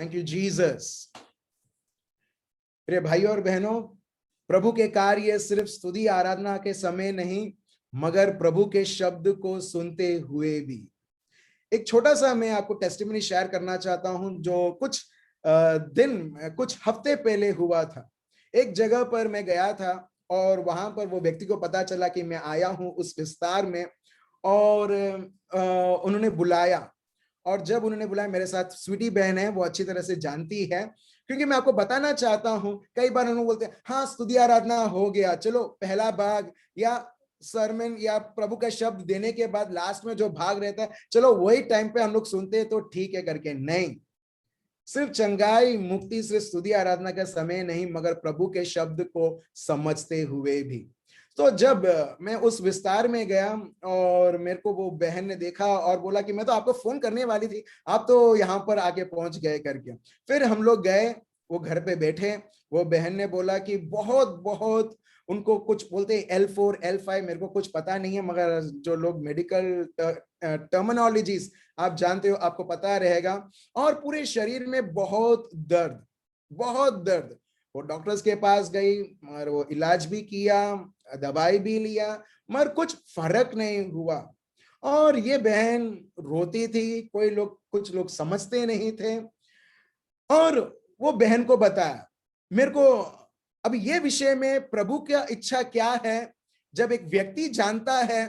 Thank you Jesus. प्रिय भाइयों और बहनों, प्रभु के कार्य सिर्फ स्तुति आराधना के समय नहीं, मगर प्रभु के शब्द को सुनते हुए भी। एक छोटा सा मैं आपको टेस्टिमनी शेयर करना चाहता हूं, जो कुछ हफ्ते पहले हुआ था। एक जगह पर मैं गया था और वहां पर वो व्यक्ति को पता चला कि मैं आया हूं उस विस्तार में, और उन्होंने बुलाया। और जब उन्होंने बुलाया, मेरे साथ स्वीटी बहन है, वो अच्छी तरह से जानती है, क्योंकि मैं आपको बताना चाहता हूं, कई बार उन्होंने बोलते हैं हाँ स्तुति आराधना हो गया, चलो पहला भाग या सरमन या प्रभु का शब्द देने के बाद लास्ट में जो भाग रहता है, चलो वही टाइम पे हम लोग सुनते हैं तो ठीक है करके। नहीं, सिर्फ चंगाई मुक्ति सिर्फ स्तुति आराधना का समय नहीं, मगर प्रभु के शब्द को समझते हुए भी। तो जब मैं उस विस्तार में गया और मेरे को वो बहन ने देखा और बोला कि मैं तो आपको फोन करने वाली थी, आप तो यहाँ पर आके पहुंच गए करके। फिर हम लोग गए, वो घर पे बैठे। वो बहन ने बोला कि बहुत बहुत उनको कुछ बोलते हैं L4 L5, मेरे को कुछ पता नहीं है, मगर जो लोग मेडिकल टर्मिनोलॉजीज आप जानते हो, आपको पता रहेगा। और पूरे शरीर में बहुत दर्द, बहुत दर्द। वो डॉक्टर्स के पास गई और वो इलाज भी किया, दवाई भी लिया, मगर कुछ फर्क नहीं हुआ। और ये बहन रोती थी, कुछ लोग समझते नहीं थे। और वो बहन को बताया मेरे को, अब ये विषय में प्रभु की इच्छा क्या है। जब एक व्यक्ति जानता है,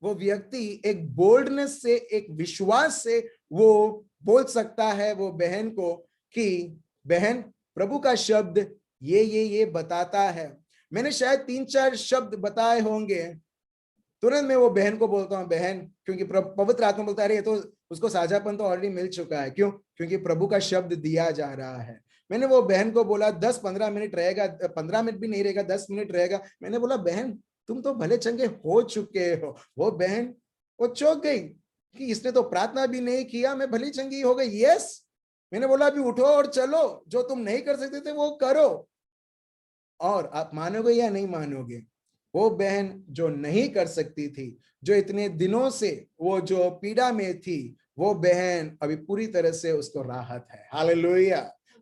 वो व्यक्ति एक बोल्डनेस से, एक विश्वास से वो बोल सकता है वो बहन को कि बहन, प्रभु का शब्द ये बताता है। मैंने शायद 3-4 शब्द बताए होंगे। तुरंत मैं वो बहन को बोलता हूँ बहन, क्योंकि पवित्र आत्मा बोलता है अरे ये तो उसको साझापन तो ऑलरेडी मिल चुका है। क्यों? क्योंकि प्रभु का शब्द दिया जा रहा है। मैंने वो बहन को बोला 10-15 मिनट रहेगा, 15 मिनट भी नहीं रहेगा, 10 मिनट रहेगा। मैंने बोला बहन, तुम तो भले चंगे हो चुके हो। वो बहन वो चौंक गई कि इसने तो प्रार्थना भी नहीं किया, मैं भली चंगी हो गई। यस, मैंने बोला अभी उठो और चलो, जो तुम नहीं कर सकते थे वो करो। और आप मानोगे या नहीं मानोगे, वो बहन जो नहीं कर सकती थी, जो इतने दिनों से वो जो पीड़ा में थी, वो बहन अभी पूरी तरह से उसको राहत है। हालेलुया,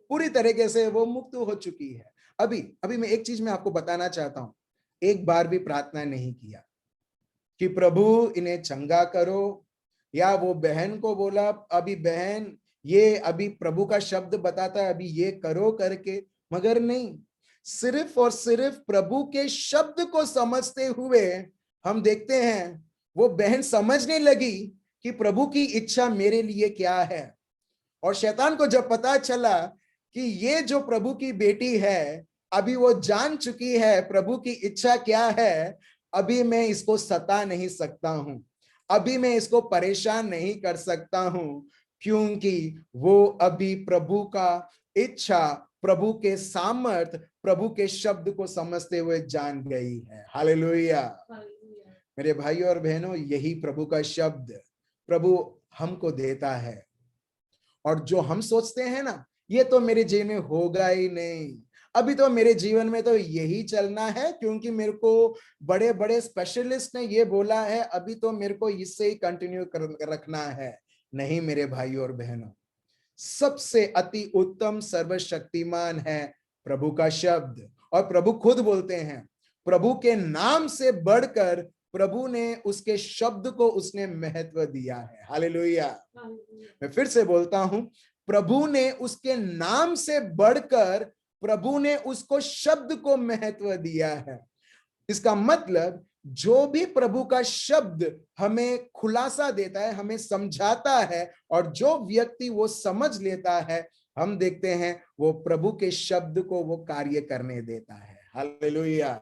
पूरी तरीके से वो मुक्त हो चुकी है। अभी अभी मैं एक चीज में आपको बताना चाहता हूं, एक बार भी प्रार्थना नहीं किया कि प्रभु इन्हें चंगा करो, या वो बहन को बोला अभी बहन ये अभी प्रभु का शब्द बताता है अभी ये करो करके, मगर नहीं, सिर्फ और सिर्फ प्रभु के शब्द को समझते हुए हम देखते हैं वो बहन समझने लगी कि प्रभु की इच्छा मेरे लिए क्या है। और शैतान को जब पता चला कि ये जो प्रभु की बेटी है, अभी वो जान चुकी है प्रभु की इच्छा क्या है, अभी मैं इसको सता नहीं सकता हूं, अभी मैं इसको परेशान नहीं कर सकता हूं, क्योंकि वो अभी प्रभु का इच्छा, प्रभु के सामर्थ, प्रभु के शब्द को समझते हुए जान गई है। हालेलुया। मेरे भाइयों और बहनों, यही प्रभु का शब्द प्रभु हमको देता है। और जो हम सोचते हैं ना, ये तो मेरे जीवन में होगा ही नहीं, अभी तो मेरे जीवन में तो यही चलना है, क्योंकि मेरे को बड़े बड़े स्पेशलिस्ट ने ये बोला है, अभी तो मेरे को इससे ही कंटिन्यू रखना है। नहीं मेरे भाइयों और बहनों, सबसे अति उत्तम सर्वशक्तिमान है प्रभु का शब्द। और प्रभु खुद बोलते हैं, प्रभु के नाम से बढ़कर प्रभु ने उसके शब्द को उसने महत्व दिया है। हालेलुया। मैं फिर से बोलता हूं, प्रभु ने उसके नाम से बढ़कर प्रभु ने उसको शब्द को महत्व दिया है। इसका मतलब जो भी प्रभु का शब्द हमें खुलासा देता है, हमें समझाता है, और जो व्यक्ति वो समझ लेता है, हम देखते हैं वो प्रभु के शब्द को वो कार्य करने देता है। हालेलुया।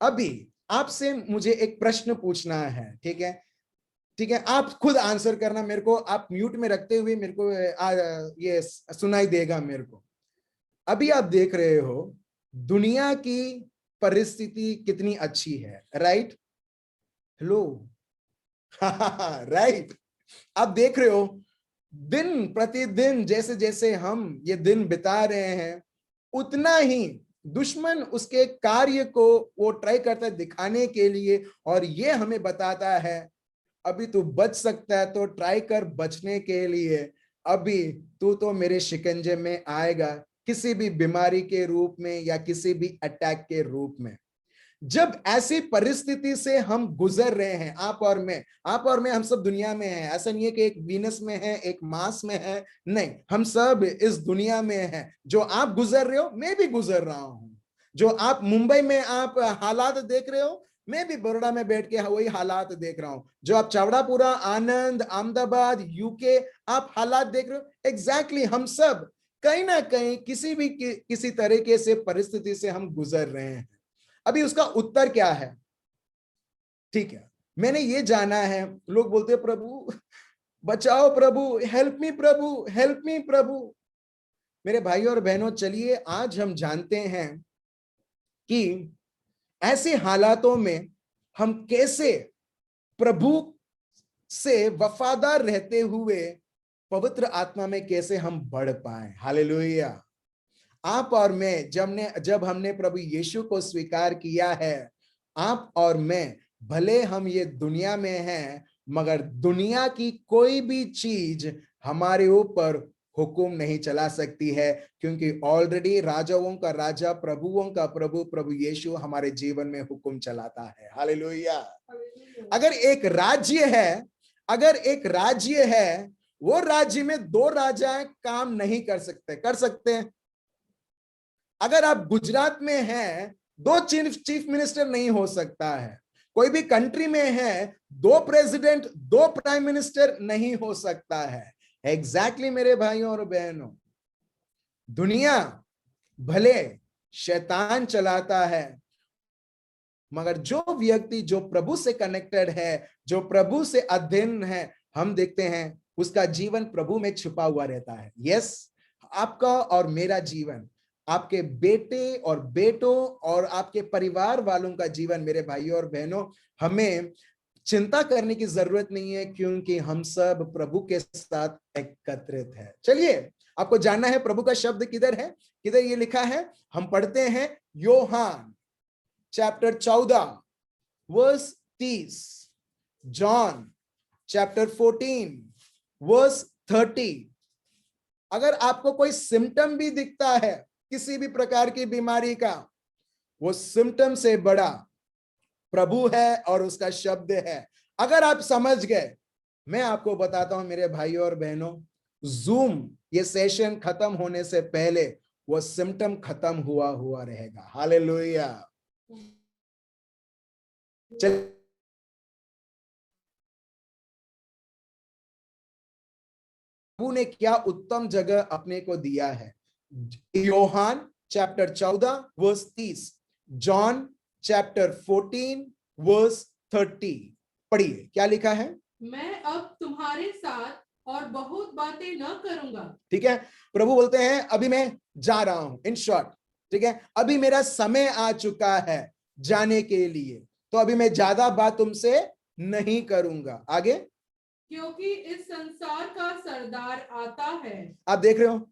अभी आपसे मुझे एक प्रश्न पूछना है, ठीक है? ठीक है, आप खुद आंसर करना, मेरे को आप म्यूट में रखते हुए मेरे को ये सुनाई देगा मेरे को। अभी आप देख रहे हो दुनिया की परिस्थिति कितनी अच्छी है, राइट? Hello, right. आप देख रहे हो दिन प्रतिदिन जैसे जैसे हम ये दिन बिता रहे हैं, उतना ही दुश्मन उसके कार्य को वो ट्राई करता है दिखाने के लिए, और ये हमें बताता है अभी तू बच सकता है तो ट्राई कर बचने के लिए, अभी तू तो मेरे शिकंजे में आएगा, किसी भी बीमारी के रूप में या किसी भी अटैक के रूप में। जब ऐसी परिस्थिति से हम गुजर रहे हैं, आप और मैं हम सब दुनिया में हैं। ऐसा नहीं है कि एक वीनस में है, एक मार्स में है, नहीं, हम सब इस दुनिया में हैं। जो आप गुजर रहे हो मैं भी गुजर रहा हूं। जो आप मुंबई में आप हालात देख रहे हो, मैं भी बड़ौदा में बैठ के वही हालात देख रहा हूं। जो आप चावड़ापुरा, आनंद, अहमदाबाद, यूके आप हालात देख रहे हो, एग्जैक्टली हम सब कहीं ना कहीं किसी तरीके से परिस्थिति से हम गुजर रहे हैं। अभी उसका उत्तर क्या है? ठीक है, मैंने ये जाना है, लोग बोलते हैं प्रभु बचाओ, प्रभु हेल्प मी, प्रभु हेल्प मी, प्रभु। मेरे भाई और बहनों, चलिए आज हम जानते हैं कि ऐसे हालातों में हम कैसे प्रभु से वफादार रहते हुए पवित्र आत्मा में कैसे हम बढ़ पाए। हालेलुया। आप और मैं जब हमने प्रभु यीशु को स्वीकार किया है, आप और मैं, भले हम ये दुनिया में हैं, मगर दुनिया की कोई भी चीज हमारे ऊपर हुक्म नहीं चला सकती है, क्योंकि ऑलरेडी राजाओं का राजा, प्रभुओं का प्रभु, प्रभु यीशु हमारे जीवन में हुक्म चलाता है। हालेलुया। अगर एक राज्य है, वो राज्य में दो राजा काम नहीं कर सकते, कर सकते हैं? अगर आप गुजरात में हैं, दो चीफ मिनिस्टर नहीं हो सकता है। कोई भी कंट्री में है, दो प्रेसिडेंट, दो प्राइम मिनिस्टर नहीं हो सकता है। एग्जैक्टली मेरे भाइयों और बहनों, दुनिया भले शैतान चलाता है, मगर जो व्यक्ति जो प्रभु से कनेक्टेड है, जो प्रभु से अधीन है, हम देखते हैं उसका जीवन प्रभु में छुपा हुआ रहता है। यस, आपका और मेरा जीवन, आपके बेटे और बेटों और आपके परिवार वालों का जीवन, मेरे भाइयों और बहनों, हमें चिंता करने की जरूरत नहीं है, क्योंकि हम सब प्रभु के साथ एकत्रित है। चलिए, आपको जानना है प्रभु का शब्द किधर है, किधर ये लिखा है। हम पढ़ते हैं यूहन्ना chapter 14 verse 30, John chapter 14 verse 30। अगर आपको कोई सिम्टम भी दिखता है किसी भी प्रकार की बीमारी का, वो सिम्टम से बड़ा प्रभु है और उसका शब्द है। अगर आप समझ गए, मैं आपको बताता हूं मेरे भाइयों और बहनों, जूम ये सेशन खत्म होने से पहले वो सिम्टम खत्म हुआ रहेगा। हालेलुया। चल, प्रभु ने क्या उत्तम जगह अपने को दिया है। यूहन्ना chapter 14 verse 30, John chapter 14 verse 30। पढ़िए क्या लिखा है। मैं अब तुम्हारे साथ और बहुत बातें न करूंगा। ठीक है, प्रभु बोलते हैं अभी मैं जा रहा हूं, इन शॉर्ट। ठीक है, अभी मेरा समय आ चुका है जाने के लिए, तो अभी मैं ज्यादा बात तुमसे नहीं करूंगा। आगे, क्योंकि इस संसार का सरदार आता है। आप देख रहे हो,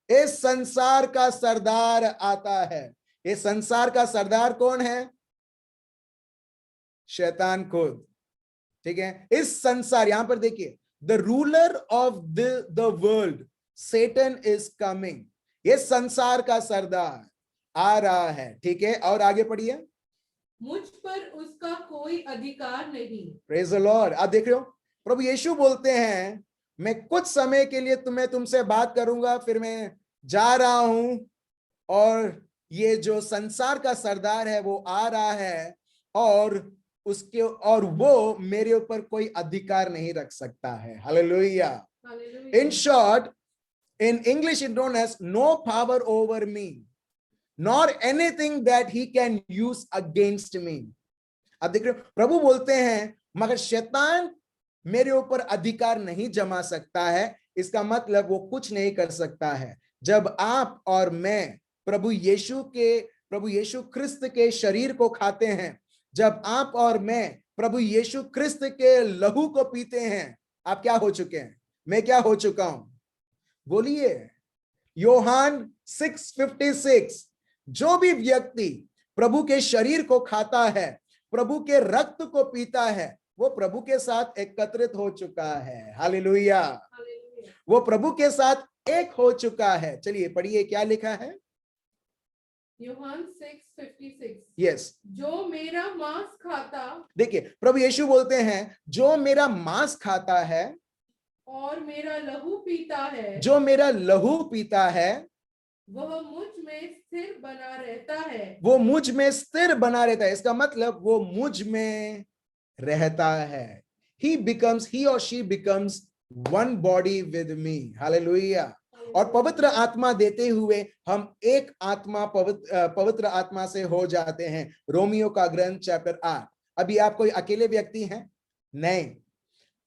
इस संसार का सरदार आता है। ये संसार का सरदार कौन है? शैतान खुद। ठीक है, इस संसार, यहां पर देखिए, the ruler of the world Satan is coming. ये संसार का सरदार आ रहा है। ठीक है, और आगे पढ़िए। मुझ पर उसका कोई अधिकार नहीं। Praise the Lord. आप देख रहे हो, प्रभु यीशु बोलते हैं मैं कुछ समय के लिए तुमसे बात करूंगा, फिर मैं जा रहा हूं, और ये जो संसार का सरदार है वो आ रहा है, और वो मेरे ऊपर कोई अधिकार नहीं रख सकता है। हालेलुया। In short, in English it known as no power over me, nor anything that he can use against me. अब देख रहे हो, प्रभु बोलते हैं मगर शैतान मेरे ऊपर अधिकार नहीं जमा सकता है। इसका मतलब वो कुछ नहीं कर सकता है। जब आप और मैं प्रभु यीशु क्रिस्त के शरीर को खाते हैं, जब आप और मैं प्रभु यीशु क्रिस्त के लहू को पीते हैं, आप क्या हो चुके हैं? मैं क्या हो चुका हूं? बोलिए। यूहन्ना 6:56, जो भी व्यक्ति प्रभु के शरीर को खाता है, प्रभु के रक्त को पीता है, वो प्रभु के साथ एकत्रित हो चुका है। हालेलुया। वो प्रभु के साथ एक हो चुका है। चलिए पढ़िए क्या लिखा है। यूहन्ना 6:56 यस, जो मेरा मांस खाता देखिए प्रभु यीशु बोलते हैं जो मेरा मांस खाता है, और मेरा लहू पीता है, जो मेरा लहू पीता है, वह मुझ में स्थिर बना रहता है। वो मुझ में स्थिर बना रहता है। इसका मतलब वो मुझ में रहता है। he or she becomes one body with me. Hallelujah. और पवित्र आत्मा देते हुए हम एक आत्मा पवित्र आत्मा से हो जाते हैं। रोमियो का ग्रंथ चैप्टर 8। अभी आप कोई अकेले व्यक्ति हैं? नहीं।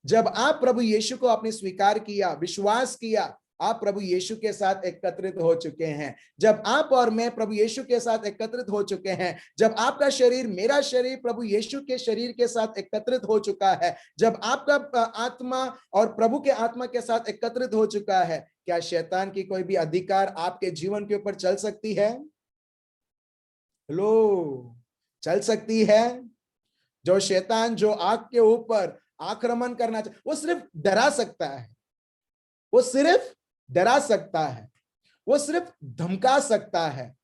जब आप प्रभु यीशु को आपने स्वीकार किया, विश्वास किया, आप प्रभु यीशु के साथ एकत्रित हो चुके हैं। जब आप और मैं प्रभु यीशु के साथ एकत्रित हो चुके हैं, जब आपका शरीर मेरा शरीर प्रभु यीशु के शरीर के साथ एकत्रित हो चुका है, जब आपका आत्मा और प्रभु के आत्मा के साथ एकत्रित हो चुका है, क्या शैतान की कोई भी अधिकार आपके जीवन के ऊपर चल सकती है? लो, चल सकती है। जो शैतान जो आग के ऊपर आक्रमण करना चाहे, वो सिर्फ डरा सकता है, वो सिर्फ डरा सकता है, वो सिर्फ धमका सकता है,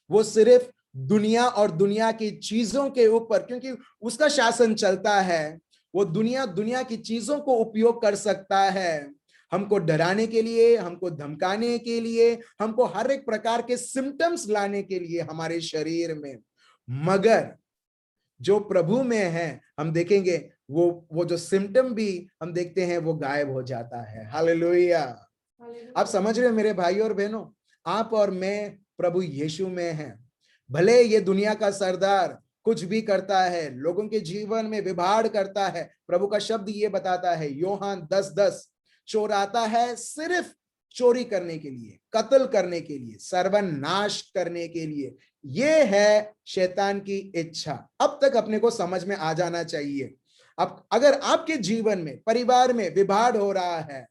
वो सिर्फ दुनिया और दुनिया की चीजों के ऊपर, क्योंकि उसका शासन चलता है, वो दुनिया की चीजों को उपयोग कर सकता है हमको डराने के लिए, हमको धमकाने के लिए, हमको हर एक प्रकार के सिम्टम्स लाने के लिए हमारे शरीर में। मगर जो प्रभु में है, हम देखेंगे वो जो सिम्टम भी हम देखते हैं वो गायब हो जाता है। हालेलुया। आप समझ रहे हो मेरे भाई और बहनों, आप और मैं प्रभु यीशु में हैं। भले ये दुनिया का सरदार कुछ भी करता है, लोगों के जीवन में विभाड़ करता है, प्रभु का शब्द ये बताता है यूहन्ना 10:10, चोर आता है सिर्फ चोरी करने के लिए, कत्ल करने के लिए, सर्वनाश करने के लिए। ये है शैतान की इच्छा। अब तक अपने को समझ में आ जाना चाहिए। अब अगर आपके जीवन में, परिवार में विभाड़ हो रहा है,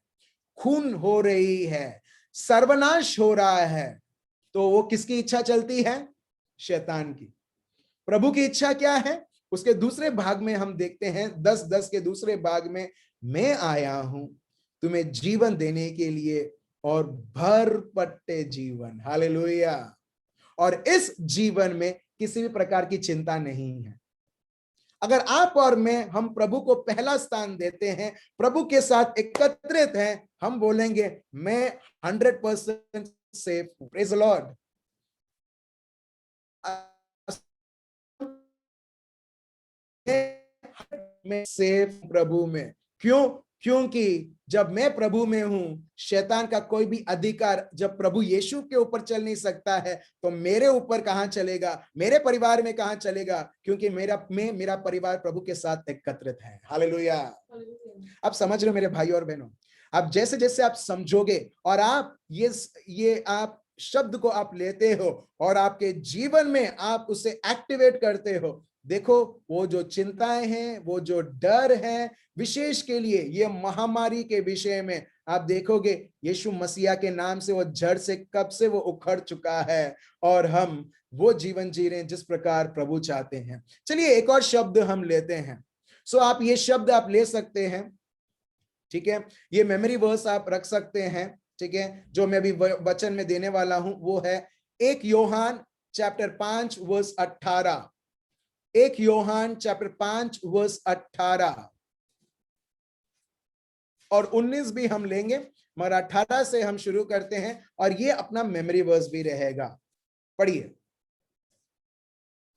खून हो रही है, सर्वनाश हो रहा है, तो वो किसकी इच्छा चलती है? शैतान की। प्रभु की इच्छा क्या है? उसके दूसरे भाग में हम देखते हैं 10:10 के दूसरे भाग में, मैं आया हूं तुम्हें जीवन देने के लिए और भरपट्टे जीवन। हालेलुया। और इस जीवन में किसी भी प्रकार की चिंता नहीं है। अगर आप और मैं, हम प्रभु को पहला स्थान देते हैं, प्रभु के साथ एकत्रित हैं, हम बोलेंगे मैं 100% सेफ हूं। Praise the Lord. मैं सेफ प्रभु में। क्यों? क्योंकि जब मैं प्रभु में हूं, शैतान का कोई भी अधिकार जब प्रभु यीशु के ऊपर चल नहीं सकता है, तो मेरे ऊपर कहां चलेगा? मेरे परिवार में कहां चलेगा? क्योंकि मेरा परिवार प्रभु के साथ एकत्रित है। हालेलुया। आप समझ रहे हो मेरे भाई और बहनों? आप जैसे जैसे आप समझोगे और आप ये आप शब्द को आप लेते हो और आपके जीवन में आप उसे एक्टिवेट करते हो, देखो वो जो चिंताएं हैं, वो जो डर है, विशेष के लिए ये महामारी के विषय में आप देखोगे यीशु मसीहा के नाम से वो जड़ से कब से वो उखड़ चुका है और हम वो जीवन जी रहे हैं जिस प्रकार प्रभु चाहते हैं। चलिए एक और शब्द हम लेते हैं। आप ये शब्द आप ले सकते हैं, ठीक है, ये मेमोरी वर्स आप रख सकते हैं, ठीक है। जो मैं अभी वचन में देने वाला हूं वो है 1 यूहन्ना चैप्टर 5 वर्स 18। 1 यूहन्ना चैप्टर 5 वर्स 18 और 19 भी हम लेंगे, मगर 18 से हम शुरू करते हैं और ये अपना मेमोरी वर्स भी रहेगा। पढ़िए।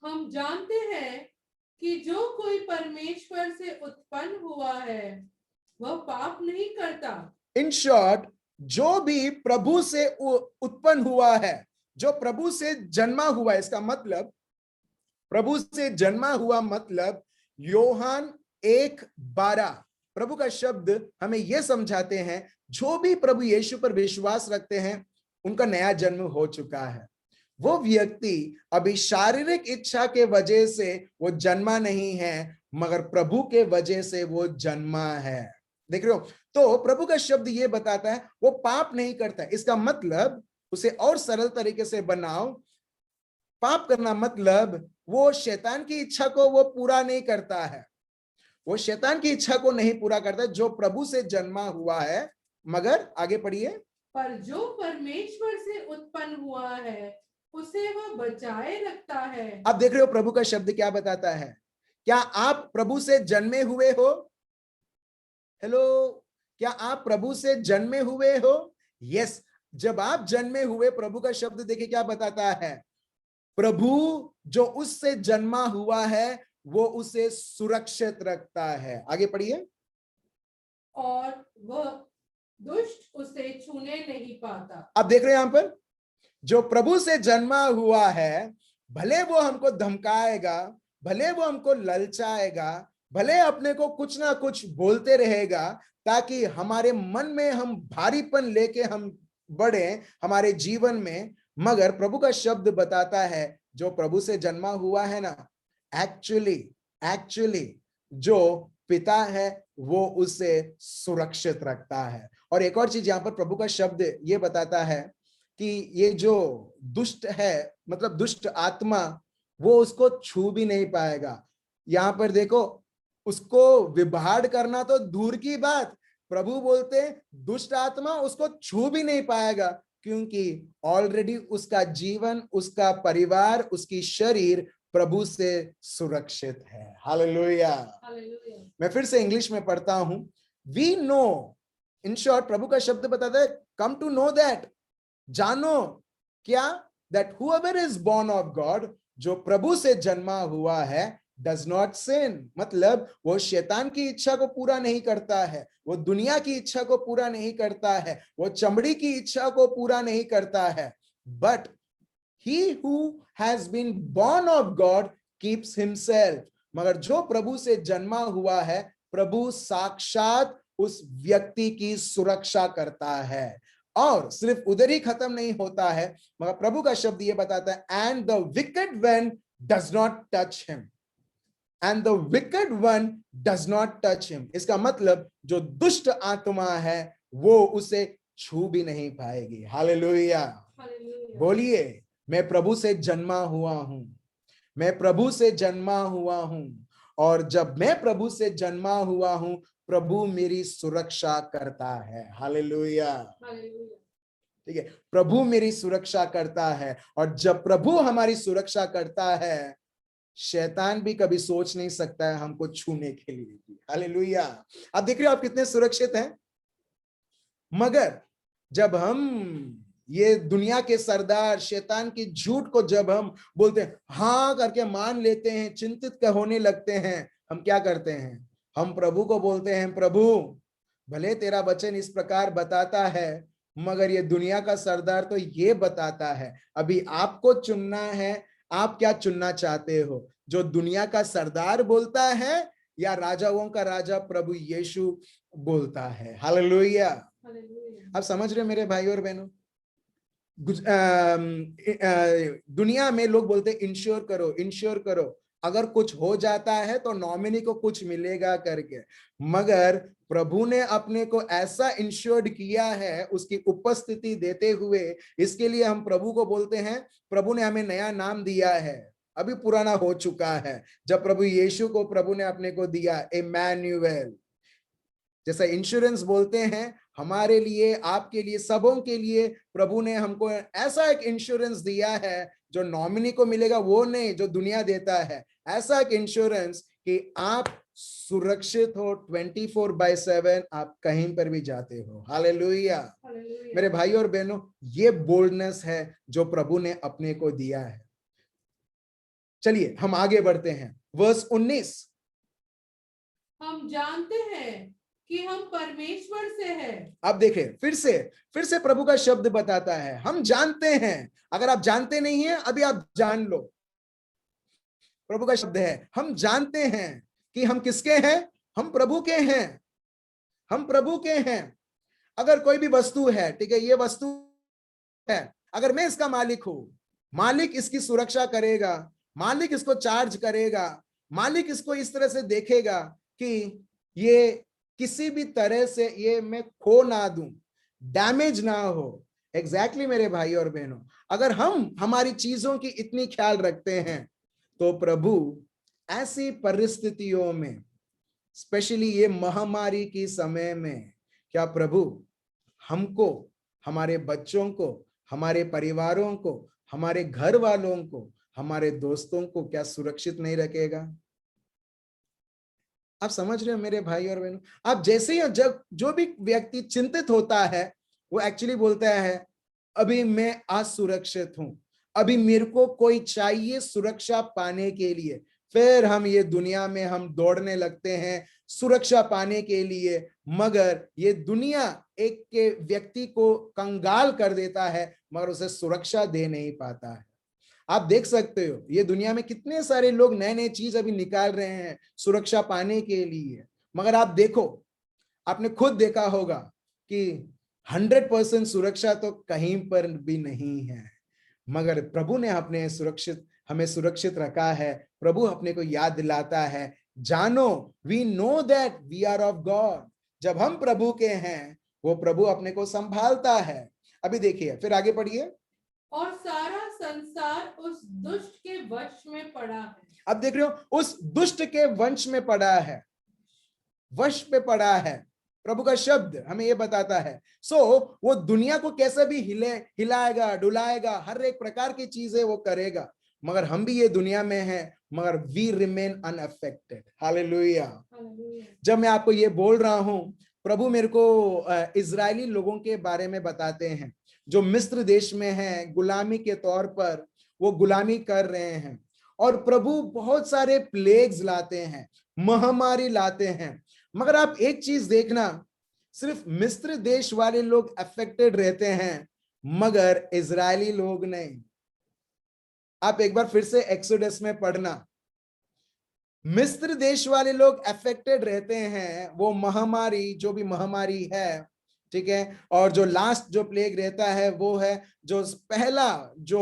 हम जानते हैं कि जो कोई परमेश्वर से उत्पन्न हुआ है वह पाप नहीं करता। इन शॉर्ट, जो भी प्रभु से उत्पन्न हुआ है, जो प्रभु से जन्मा हुआ है, इसका मतलब प्रभु से जन्मा हुआ मतलब यूहन्ना 1:12 प्रभु का शब्द हमें यह समझाते हैं जो भी प्रभु यीशु पर विश्वास रखते हैं उनका नया जन्म हो चुका है। वो व्यक्ति अभी शारीरिक इच्छा के वजह से वो जन्मा नहीं है, मगर प्रभु के वजह से वो जन्मा है। देख रहे हो? तो प्रभु का शब्द ये बताता है वो पाप नहीं करता। इसका मतलब, उसे और सरल तरीके से बनाओ, पाप करना मतलब वो शैतान की इच्छा को वो पूरा नहीं करता है, वो शैतान की इच्छा को नहीं पूरा करता। जो प्रभु से जन्मा हुआ है मगर आगे पढ़िए, पर जो परमेश्वर से उत्पन्न हुआ है उसे वह बचाए रखता है। अब देख रहे हो प्रभु का शब्द क्या बताता है? क्या आप प्रभु से जन्मे हुए हो? हेलो, क्या आप प्रभु से जन्मे हुए हो? यस, जब आप जन्मे हुए, प्रभु का शब्द देखिए क्या बताता है, प्रभु जो उससे जन्मा हुआ है वो उसे सुरक्षित रखता है। आगे पढ़िए, और वह दुष्ट उसे छूने नहीं पाता। आप देख रहे हैं यहां पर, जो प्रभु से जन्मा हुआ है, भले वो हमको धमकाएगा, भले वो हमको ललचाएगा, भले अपने को कुछ ना कुछ बोलते रहेगा ताकि हमारे मन में हम भारीपन लेके हम बढ़े हमारे जीवन में, मगर प्रभु का शब्द बताता है जो प्रभु से जन्मा हुआ है ना, एक्चुअली एक्चुअली जो पिता है वो उसे सुरक्षित रखता है। और एक और चीज यहां पर प्रभु का शब्द ये बताता है कि ये जो दुष्ट है, मतलब दुष्ट आत्मा, वो उसको छू भी नहीं पाएगा। यहां पर देखो, उसको विभाड़ करना तो दूर की बात, प्रभु बोलते हैं दुष्ट आत्मा उसको छू भी नहीं पाएगा, क्योंकि ऑलरेडी उसका जीवन, उसका परिवार, उसकी शरीर प्रभु से सुरक्षित है। हालेलुया। हालेलुया। मैं फिर से इंग्लिश में पढ़ता हूं। वी नो, इन शॉर्ट प्रभु का शब्द बताता है, कम टू नो दैट, जानो क्या, that whoever is born of God, जो प्रभु से जन्मा हुआ है, डज नॉट सिन, मतलब वो शैतान की इच्छा को पूरा नहीं करता है, वो दुनिया की इच्छा को पूरा नहीं करता है, वो चमड़ी की इच्छा को पूरा नहीं करता है, but he who has been born of God keeps himself, मगर जो प्रभु से जन्मा हुआ है, प्रभु साक्षात उस व्यक्ति की सुरक्षा करता है। और सिर्फ उधर ही खत्म नहीं होता है, मगर प्रभु का शब्द ये बताता है, and the wicked one does not touch him, and the wicked one does not touch him, इसका मतलब जो दुष्ट आत्मा है वो उसे छू भी नहीं पाएगी। हालेलुया। हालेलुया। बोलिए, मैं प्रभु से जन्मा हुआ हूं, मैं प्रभु से जन्मा हुआ हूं, और जब मैं प्रभु से जन्मा हुआ हूं, प्रभु मेरी सुरक्षा करता है। हालेलुया। हालेलुया। ठीक है, प्रभु मेरी सुरक्षा करता है, और जब प्रभु हमारी सुरक्षा करता है, शैतान भी कभी सोच नहीं सकता है हमको छूने के लिए। हालेलुया। आप देख रहे हो आप कितने सुरक्षित हैं। मगर जब हम ये दुनिया के सरदार शैतान की झूठ को जब हम बोलते हैं, हाँ करके मान लेते हैं, चिंतित होने लगते हैं, हम क्या करते हैं, हम प्रभु को बोलते हैं, प्रभु भले तेरा वचन इस प्रकार बताता है, मगर ये दुनिया का सरदार तो ये बताता है, अभी आपको चुनना है, आप क्या चुनना चाहते हो, जो दुनिया का सरदार बोलता है या राजाओं का राजा प्रभु यीशु बोलता है। हालेलुया। आप समझ रहे हो मेरे भाई और बहनों, दुनिया में लोग बोलते हैं इंश्योर करो, इंश्योर करो, अगर कुछ हो जाता है तो नॉमिनी को कुछ मिलेगा करके, मगर प्रभु ने अपने को ऐसा इंश्योर्ड किया है उसकी उपस्थिति देते हुए, इसके लिए हम प्रभु को बोलते हैं, प्रभु ने हमें नया नाम दिया है, अभी पुराना हो चुका है, जब प्रभु यीशु को प्रभु ने अपने को दिया इमैनुएल। जैसा इंश्योरेंस बोलते हैं हमारे लिए, आपके लिए, सबों के लिए प्रभु ने हमको ऐसा एक इंश्योरेंस दिया है जो नॉमिनी को मिलेगा वो नहीं जो दुनिया देता है, ऐसा एक इंश्योरेंस कि आप सुरक्षित हो 24/7, आप कहीं पर भी जाते हो। हालेलुया। मेरे भाई और बहनों, ये बोल्डनेस है जो प्रभु ने अपने को दिया है। चलिए हम आगे बढ़ते हैं, वर्स 19। हम जानते हैं कि हम परमेश्वर से हैं। अब देखें, फिर से प्रभु का शब्द बताता है, हम जानते हैं। अगर आप जानते नहीं हैं अभी आप जान लो, प्रभु का शब्द है, हम जानते हैं कि हम किसके हैं, हम प्रभु के हैं, हम प्रभु के हैं। अगर कोई भी वस्तु है, ठीक है, ये वस्तु है, अगर मैं इसका मालिक हूं, मालिक इसकी सुरक्षा करेगा, मालिक इसको चार्ज करेगा, मालिक इसको इस तरह से देखेगा कि ये किसी भी तरह से ये मैं खो ना दूं, डैमेज ना हो। एग्जैक्टली मेरे भाई और बहनों, अगर हम हमारी चीजों की इतनी ख्याल रखते हैं, तो प्रभु ऐसी परिस्थितियों में, स्पेशली ये महामारी की समय में, क्या प्रभु हमको, हमारे बच्चों को, हमारे परिवारों को, हमारे घर वालों को, हमारे दोस्तों को क्या सुरक्षित नहीं रखेगा? आप समझ रहे हो मेरे भाई और बहनों? आप जैसे ही जब जो भी व्यक्ति चिंतित होता है, वो एक्चुअली बोलता है अभी मैं असुरक्षित हूं, अभी मेरे को कोई चाहिए सुरक्षा पाने के लिए। फिर हम ये दुनिया में हम दौड़ने लगते हैं सुरक्षा पाने के लिए, मगर ये दुनिया एक के व्यक्ति को कंगाल कर देता है, मगर उसे सुरक्षा दे नहीं पाता है। आप देख सकते हो ये दुनिया में कितने सारे लोग नए नए चीज अभी निकाल रहे हैं सुरक्षा पाने के लिए, मगर आप देखो, आपने खुद देखा होगा कि 100% सुरक्षा तो कहीं पर भी नहीं है, मगर प्रभु ने हमें सुरक्षित रखा है। प्रभु अपने को याद दिलाता है, जानो we know that we are of God. जब हम प्रभु के हैं, वो प्रभु अपने को संभालता है। अभी देखिए, फिर आगे पढ़िए। और सारा संसार उस दुष्ट के वश में पड़ा है। अब देख रहे हो, उस दुष्ट के वंश में पड़ा है, वश पे पड़ा है। प्रभु का शब्द हमें ये बताता है। वो दुनिया को कैसे भी हिलाएगा, डुलाएगा, हर एक प्रकार की चीजें वो करेगा, मगर हम भी ये दुनिया में हैं, मगर वी रिमेन अनअफेक्टेड। हालेलुया। जब मैं आपको ये बोल रहा हूं, प्रभु मेरे को इजरायली लोगों के बारे में बताते हैं जो मिस्र देश में हैं, गुलामी के तौर पर वो गुलामी कर रहे हैं, और प्रभु बहुत सारे प्लेग्स लाते हैं, महामारी लाते हैं, मगर आप एक चीज देखना, सिर्फ मिस्र देश वाले लोग अफेक्टेड रहते हैं, मगर इजरायली लोग नहीं। आप एक बार फिर से एक्सोडस में पढ़ना, मिस्र देश वाले लोग अफेक्टेड रहते हैं, वो महामारी, जो भी महामारी है, ठीक है, और जो लास्ट जो प्लेग रहता है वो है जो पहला जो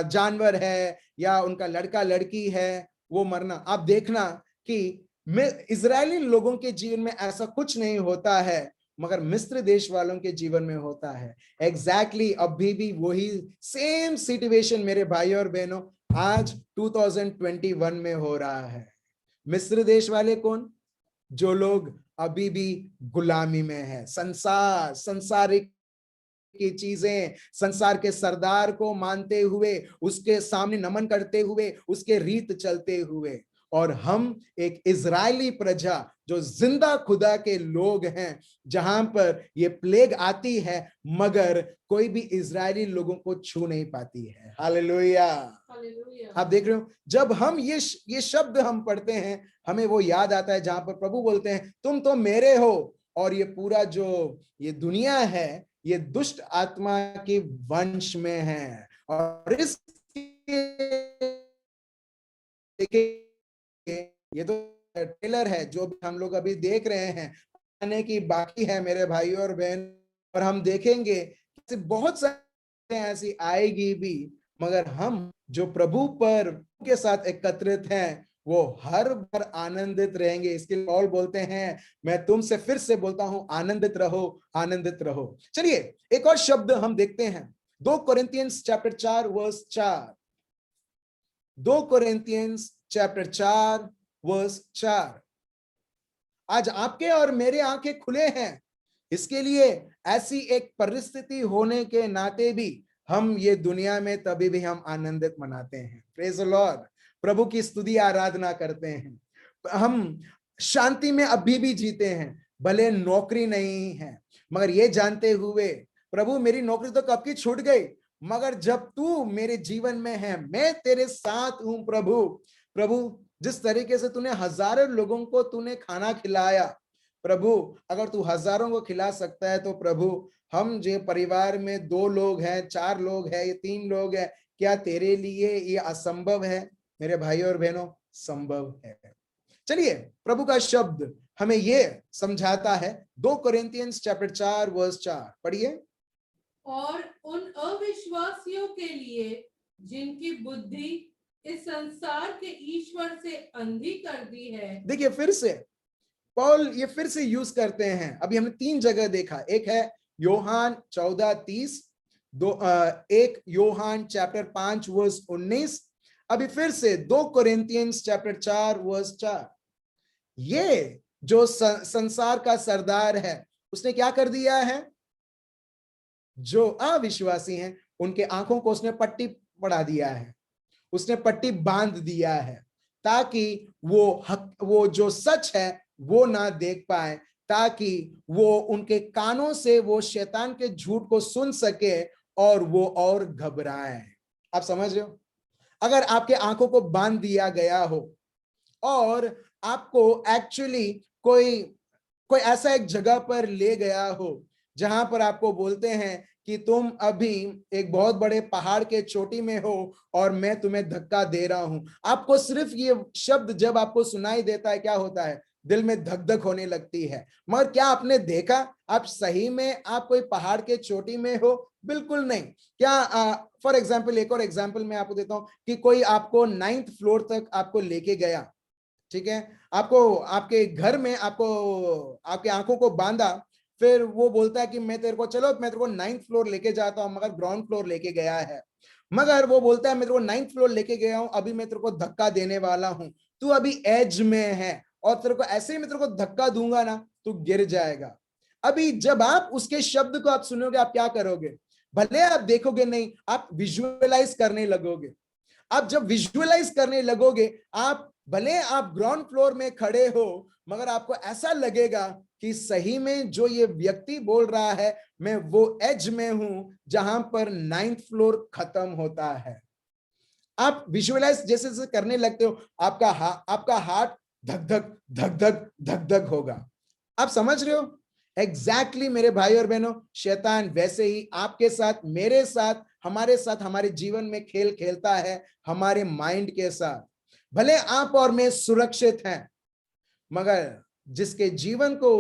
जानवर है या उनका लड़का लड़की है वो मरना। आप देखना कि इजरायली लोगों के जीवन में ऐसा कुछ नहीं होता है, मगर मिस्र देश वालों के जीवन में होता है। एग्जैक्टली अभी भी वही सेम सिचुएशन मेरे भाई और बहनों आज 2021 में हो रहा है। मिस्र देश वाले कौन? जो लोग अभी भी गुलामी में है, संसारिक की चीजें, संसार के सरदार को मानते हुए, उसके सामने नमन करते हुए, उसके रीत चलते हुए। और हम एक इजरायली प्रजा जो जिंदा खुदा के लोग हैं, जहां पर ये प्लेग आती है मगर कोई भी इजरायली लोगों को छू नहीं पाती है। हालेलुया। आप देख रहे हो, जब हम ये शब्द हम पढ़ते हैं, हमें वो याद आता है जहां पर प्रभु बोलते हैं तुम तो मेरे हो, और ये पूरा जो ये दुनिया है ये दुष्ट आत्मा के वंश में है। और इस ये तो ट्रेलर है जो हम लोग अभी देख रहे हैं, आने की बाकी है मेरे भाई और बहन, और हम देखेंगे कि बहुत सारी ऐसी आएगी भी, मगर हम जो प्रभु पर के साथ एकत्रित हैं वो हर बार आनंदित रहेंगे। इसके लिए पौल बोलते हैं, मैं तुमसे फिर से बोलता हूं आनंदित रहो, आनंदित रहो। चलिए एक और शब्द हम देखते हैं, 2 Corinthians chapter 4 verse 4। 2 Corinthians chapter 4 verse 4। आज आपके और मेरे आंखें खुले हैं, इसके लिए ऐसी एक परिस्थिति होने के नाते भी हम ये दुनिया में तभी भी हम आनंदित मनाते हैं। Praise the Lord. प्रभु की स्तुति आराधना करते हैं, हम शांति में अभी भी जीते हैं, भले नौकरी नहीं है, मगर ये जानते हुए प्रभु मेरी नौकरी तो कब की छूट गई, मगर जब तू मेरे जीवन में है मैं तेरे साथ हूं। प्रभु जिस तरीके से तूने हजारों लोगों को तूने खाना खिलाया, प्रभु अगर तू हजारों को खिला सकता है तो प्रभु हम जो परिवार में 2 लोग हैं, 4 लोग हैं, ये 3 लोग हैं, क्या तेरे लिए ये असंभव है? मेरे भाई और बहनों, संभव है। चलिए प्रभु का शब्द हमें ये समझाता है, 2 कोरिन्थियंस चैप्टर 4 वर्स 4 पढ़िए। और उन अविश्वासियों के लिए जिनकी बुद्धि इस संसार के ईश्वर से अंधी कर दी है। देखिए फिर से पौल ये फिर से यूज करते हैं। अभी हमने 3 जगह देखा, एक है योहान 14:30, एक योहान चैप्टर 5 वर्स 19, अभी फिर से 2 कोरिन्थियंस चैप्टर 4 वर्स 4। ये जो संसार का सरदार है उसने क्या कर दिया है? जो अविश्वासी हैं उनके आंखों को उसने पट्टी पड़ा दिया है, उसने पट्टी बांध दिया है, ताकि वो जो सच है वो ना देख पाए, ताकि वो उनके कानों से वो शैतान के झूठ को सुन सके और वो और घबराए। आप समझ रहे हो? अगर आपके आंखों को बांध दिया गया हो और आपको एक्चुअली कोई कोई ऐसा एक जगह पर ले गया हो जहां पर आपको बोलते हैं कि तुम अभी एक बहुत बड़े पहाड़ के चोटी में हो और मैं तुम्हें धक्का दे रहा हूं, आपको सिर्फ ये शब्द जब आपको सुनाई देता है, क्या होता है? दिल में धक धक होने लगती है। मगर क्या आपने देखा आप सही में आप कोई पहाड़ के चोटी में हो? बिल्कुल नहीं। क्या फॉर एग्जाम्पल, एक और एग्जाम्पल मैं आपको देता हूं कि कोई आपको 9th फ्लोर तक आपको लेके गया, ठीक है, आपको आपके घर में आपको आपके आंखों को बांधा, फिर वो बोलता है कि मैं तेरे को 9th फ्लोर लेके जाता हूं, मगर ग्राउंड फ्लोर लेके गया है। मगर वो बोलता है मैं तेरे को 9th फ्लोर लेके गया हूं, अभी मैं तेरे को धक्का देने वाला हूं, तू अभी एज में है और तेरे को ऐसे ही मैं तेरे को धक्का दूंगा ना, तू गिर जाएगा। अभी जब आप उसके शब्द को आप सुनोगे, आप क्या करोगे? भले आप देखोगे नहीं, आप विजुअलाइज करने लगोगे। आप जब विजुअलाइज करने लगोगे, आप भले आप ग्राउंड फ्लोर में खड़े हो, मगर आपको ऐसा लगेगा कि सही में जो ये व्यक्ति बोल रहा है, मैं वो एज में हूं जहां पर 9th फ्लोर खत्म होता है। आप विजुअलाइज जैसे जैसे करने लगते हो, आपका हार्ट धक धक धक धक धक धक होगा। आप समझ रहे हो? एग्जैक्टली मेरे भाई और बहनों, शैतान वैसे ही आपके साथ, मेरे साथ, हमारे जीवन में खेल खेलता है, हमारे माइंड के साथ। भले आप और मैं सुरक्षित हैं, मगर जिसके जीवन को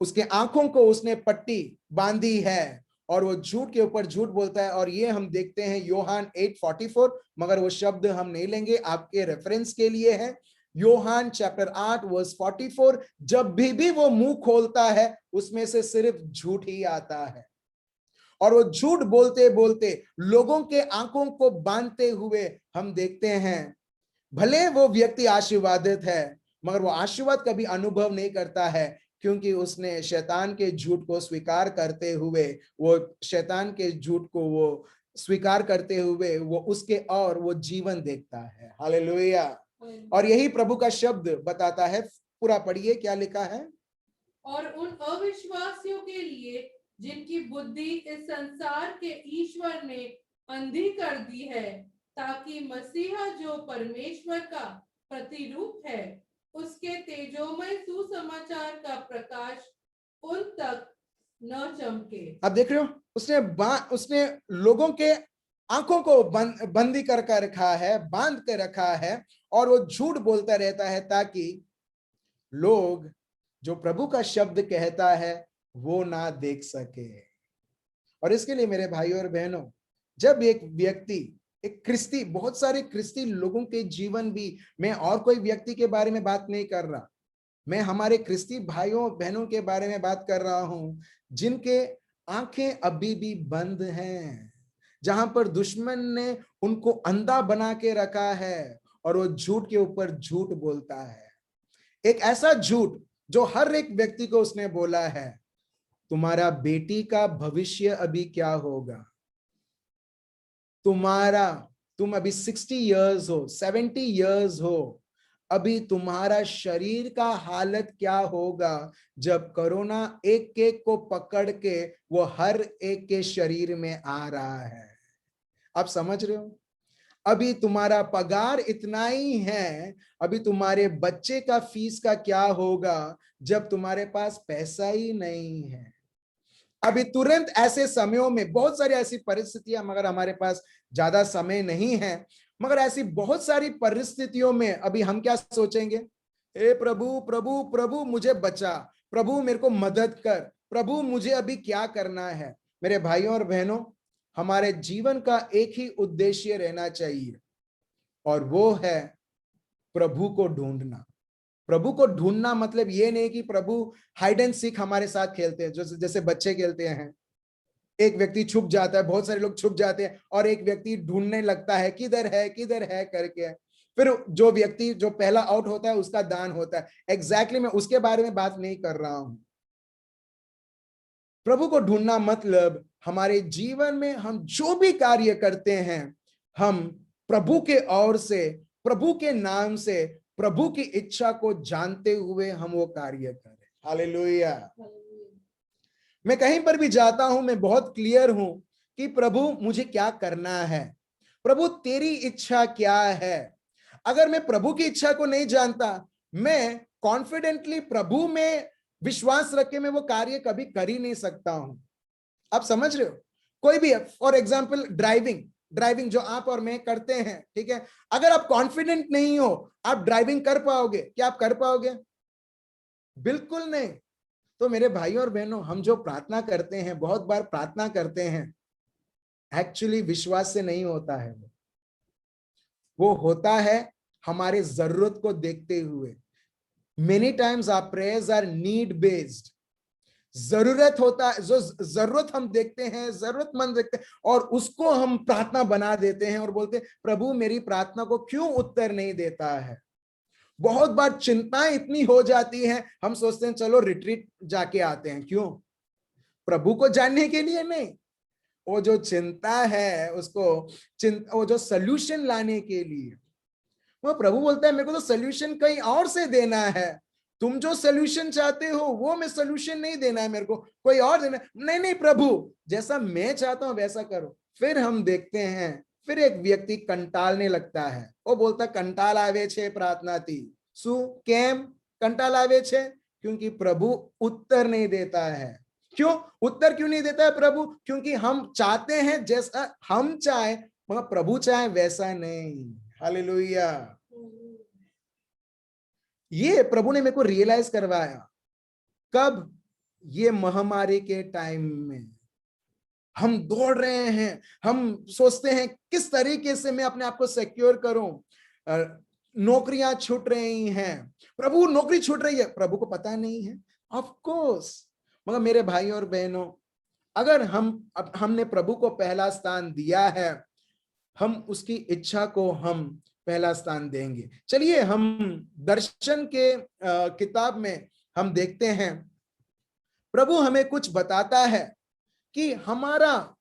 उसके आंखों को उसने पट्टी बांधी है और वो झूठ के ऊपर झूठ बोलता है, और ये हम देखते हैं योहान 8:44, मगर वो शब्द हम नहीं लेंगे, आपके रेफरेंस के लिए है। योहान चैप्टर 8 वर्स 44, जब भी वो मुंह खोलता है उसमें से सिर्फ झूठ ही आता है, और वो झूठ बोलते बोलते लोगों के आंखों को बांधते हुए हम देखते हैं। भले वो व्यक्ति आशीर्वादित है, मगर वो आशीर्वाद कभी अनुभव नहीं करता है, क्योंकि उसने शैतान के झूठ को स्वीकार करते हुए, वो शैतान के झूठ को वो स्वीकार करते हुए वो उसके और वो जीवन देखता है। हालेलुया। और यही प्रभु का शब्द बताता है। पूरा पढ़िए, क्या लिखा है? और उन अविश्वासियों के लिए जिनकी बुद्धि इस संसार के ईश्वर ने अंधी कर दी है, ताकि मसीहा जो परमेश्वर का प्रतिरूप है, उसके तेजोमय सुसमाचार का प्रकाश उन तक न चमके। अब देख रहे हो, उसने लोगों के आंखों को बंदी कर रखा है, बांध के रखा है, और वो झूठ बोलता रहता है ताकि लोग जो प्रभु का शब्द कहता है वो ना देख सके। और इसके लिए मेरे भाई और बहनों, जब एक व्यक्ति, एक क्रिस्ती, बहुत सारे क्रिस्ती लोगों के जीवन भी, मैं और कोई व्यक्ति के बारे में बात नहीं कर रहा, मैं हमारे क्रिस्ती भाइयों बहनों के बारे में बात कर रहा हूं, जिनके आंखें अभी भी बंद हैं, जहां पर दुश्मन ने उनको अंधा बना के रखा है और वो झूठ के ऊपर झूठ बोलता है। एक ऐसा झूठ जो हर एक व्यक्ति को उसने बोला है, तुम्हारा बेटी का भविष्य अभी क्या होगा, तुम अभी 60 इयर्स हो, 70 इयर्स हो, अभी तुम्हारा शरीर का हालत क्या होगा जब कोरोना एक एक को पकड़ के वो हर एक के शरीर में आ रहा है। आप समझ रहे हो? अभी तुम्हारा पगार इतना ही है, अभी तुम्हारे बच्चे का फीस का क्या होगा जब तुम्हारे पास पैसा ही नहीं है। अभी तुरंत ऐसे समयों में बहुत सारी ऐसी परिस्थितियां, मगर हमारे पास ज्यादा समय नहीं है, मगर ऐसी बहुत सारी परिस्थितियों में अभी हम क्या सोचेंगे? हे प्रभु प्रभु प्रभु मुझे बचा, प्रभु मेरे को मदद कर, प्रभु मुझे अभी क्या करना है। मेरे भाइयों और बहनों, हमारे जीवन का एक ही उद्देश्य रहना चाहिए, और वो है प्रभु को ढूंढना। प्रभु को ढूंढना मतलब ये नहीं कि प्रभु हाइड एंड सीक हमारे साथ खेलते हैं, जैसे बच्चे खेलते हैं, एक व्यक्ति छुप जाता है, बहुत सारे लोग छुप जाते हैं और एक व्यक्ति ढूंढने लगता है किधर है करके, फिर जो व्यक्ति जो पहला आउट होता है उसका दान होता है। एग्जैक्टली मैं उसके बारे में बात नहीं कर रहा हूं। प्रभु को ढूंढना मतलब हमारे जीवन में हम जो भी कार्य करते हैं, हम प्रभु के ओर से, प्रभु के नाम से, प्रभु की इच्छा को जानते हुए हम वो कार्य करें। हालेलुया। मैं कहीं पर भी जाता हूं, मैं बहुत क्लियर हूं कि प्रभु मुझे क्या करना है, प्रभु तेरी इच्छा क्या है। अगर मैं प्रभु की इच्छा को नहीं जानता, मैं कॉन्फिडेंटली प्रभु में विश्वास रख के मैं वो कार्य कभी कर ही नहीं सकता हूं। आप समझ रहे हो? कोई भी, फॉर एग्जाम्पल ड्राइविंग जो आप और मैं करते हैं, ठीक है, अगर आप कॉन्फिडेंट नहीं हो, आप ड्राइविंग कर पाओगे? क्या आप कर पाओगे? बिल्कुल नहीं। तो मेरे भाई और बहनों, हम जो प्रार्थना करते हैं, बहुत बार प्रार्थना करते हैं, एक्चुअली विश्वास से नहीं होता है। वो होता है हमारे जरूरत को देखते हुए। Many times our prayers are need based. जरूरत होता है, जो जरूरत हम देखते हैं, जरूरतमंद देखते हैं, और उसको हम प्रार्थना बना देते हैं और बोलते हैं प्रभु मेरी प्रार्थना को क्यों उत्तर नहीं देता है। बहुत बार चिंताएं इतनी हो जाती हैं, हम सोचते हैं चलो रिट्रीट जाके आते हैं। क्यों? प्रभु को जानने के लिए नहीं, वो जो चिंता है उसको वो जो सोल्यूशन लाने के लिए। वो प्रभु बोलता है मेरे को तो सोल्यूशन कहीं और से देना है, तुम जो सोल्यूशन चाहते हो वो मैं सोल्यूशन नहीं देना है, मेरे को कोई और देना है। नहीं नहीं प्रभु, जैसा मैं चाहता हूं वैसा करो। फिर हम देखते हैं, फिर एक व्यक्ति कंटालने लगता है, वो बोलता कंटाल आवे छे प्रार्थना थी। सु केम कंटाल आवे छे? क्योंकि प्रभु उत्तर नहीं देता है। क्यों उत्तर क्यों नहीं देता है प्रभु? क्योंकि हम चाहते हैं जैसा हम चाहे, मगर प्रभु चाहे वैसा नहीं। हालेलुया। ये प्रभु ने मेरे को रियलाइज करवाया। कब? ये महामारी के टाइम में हम दौड़ रहे हैं, हम सोचते हैं किस तरीके से मैं अपने आप को सिक्योर करूं। नौकरियां छूट रही हैं, प्रभु नौकरी छूट रही है, प्रभु को पता नहीं है? Of course. मगर मेरे भाई और बहनों, अगर हमने प्रभु को पहला स्थान दिया है, हम उसकी इच्छा को हम पहला स्थान देंगे। चलिए हम दर्शन के किताब में हम देखते हैं, प्रभु हमें कुछ बताता है कि हमारा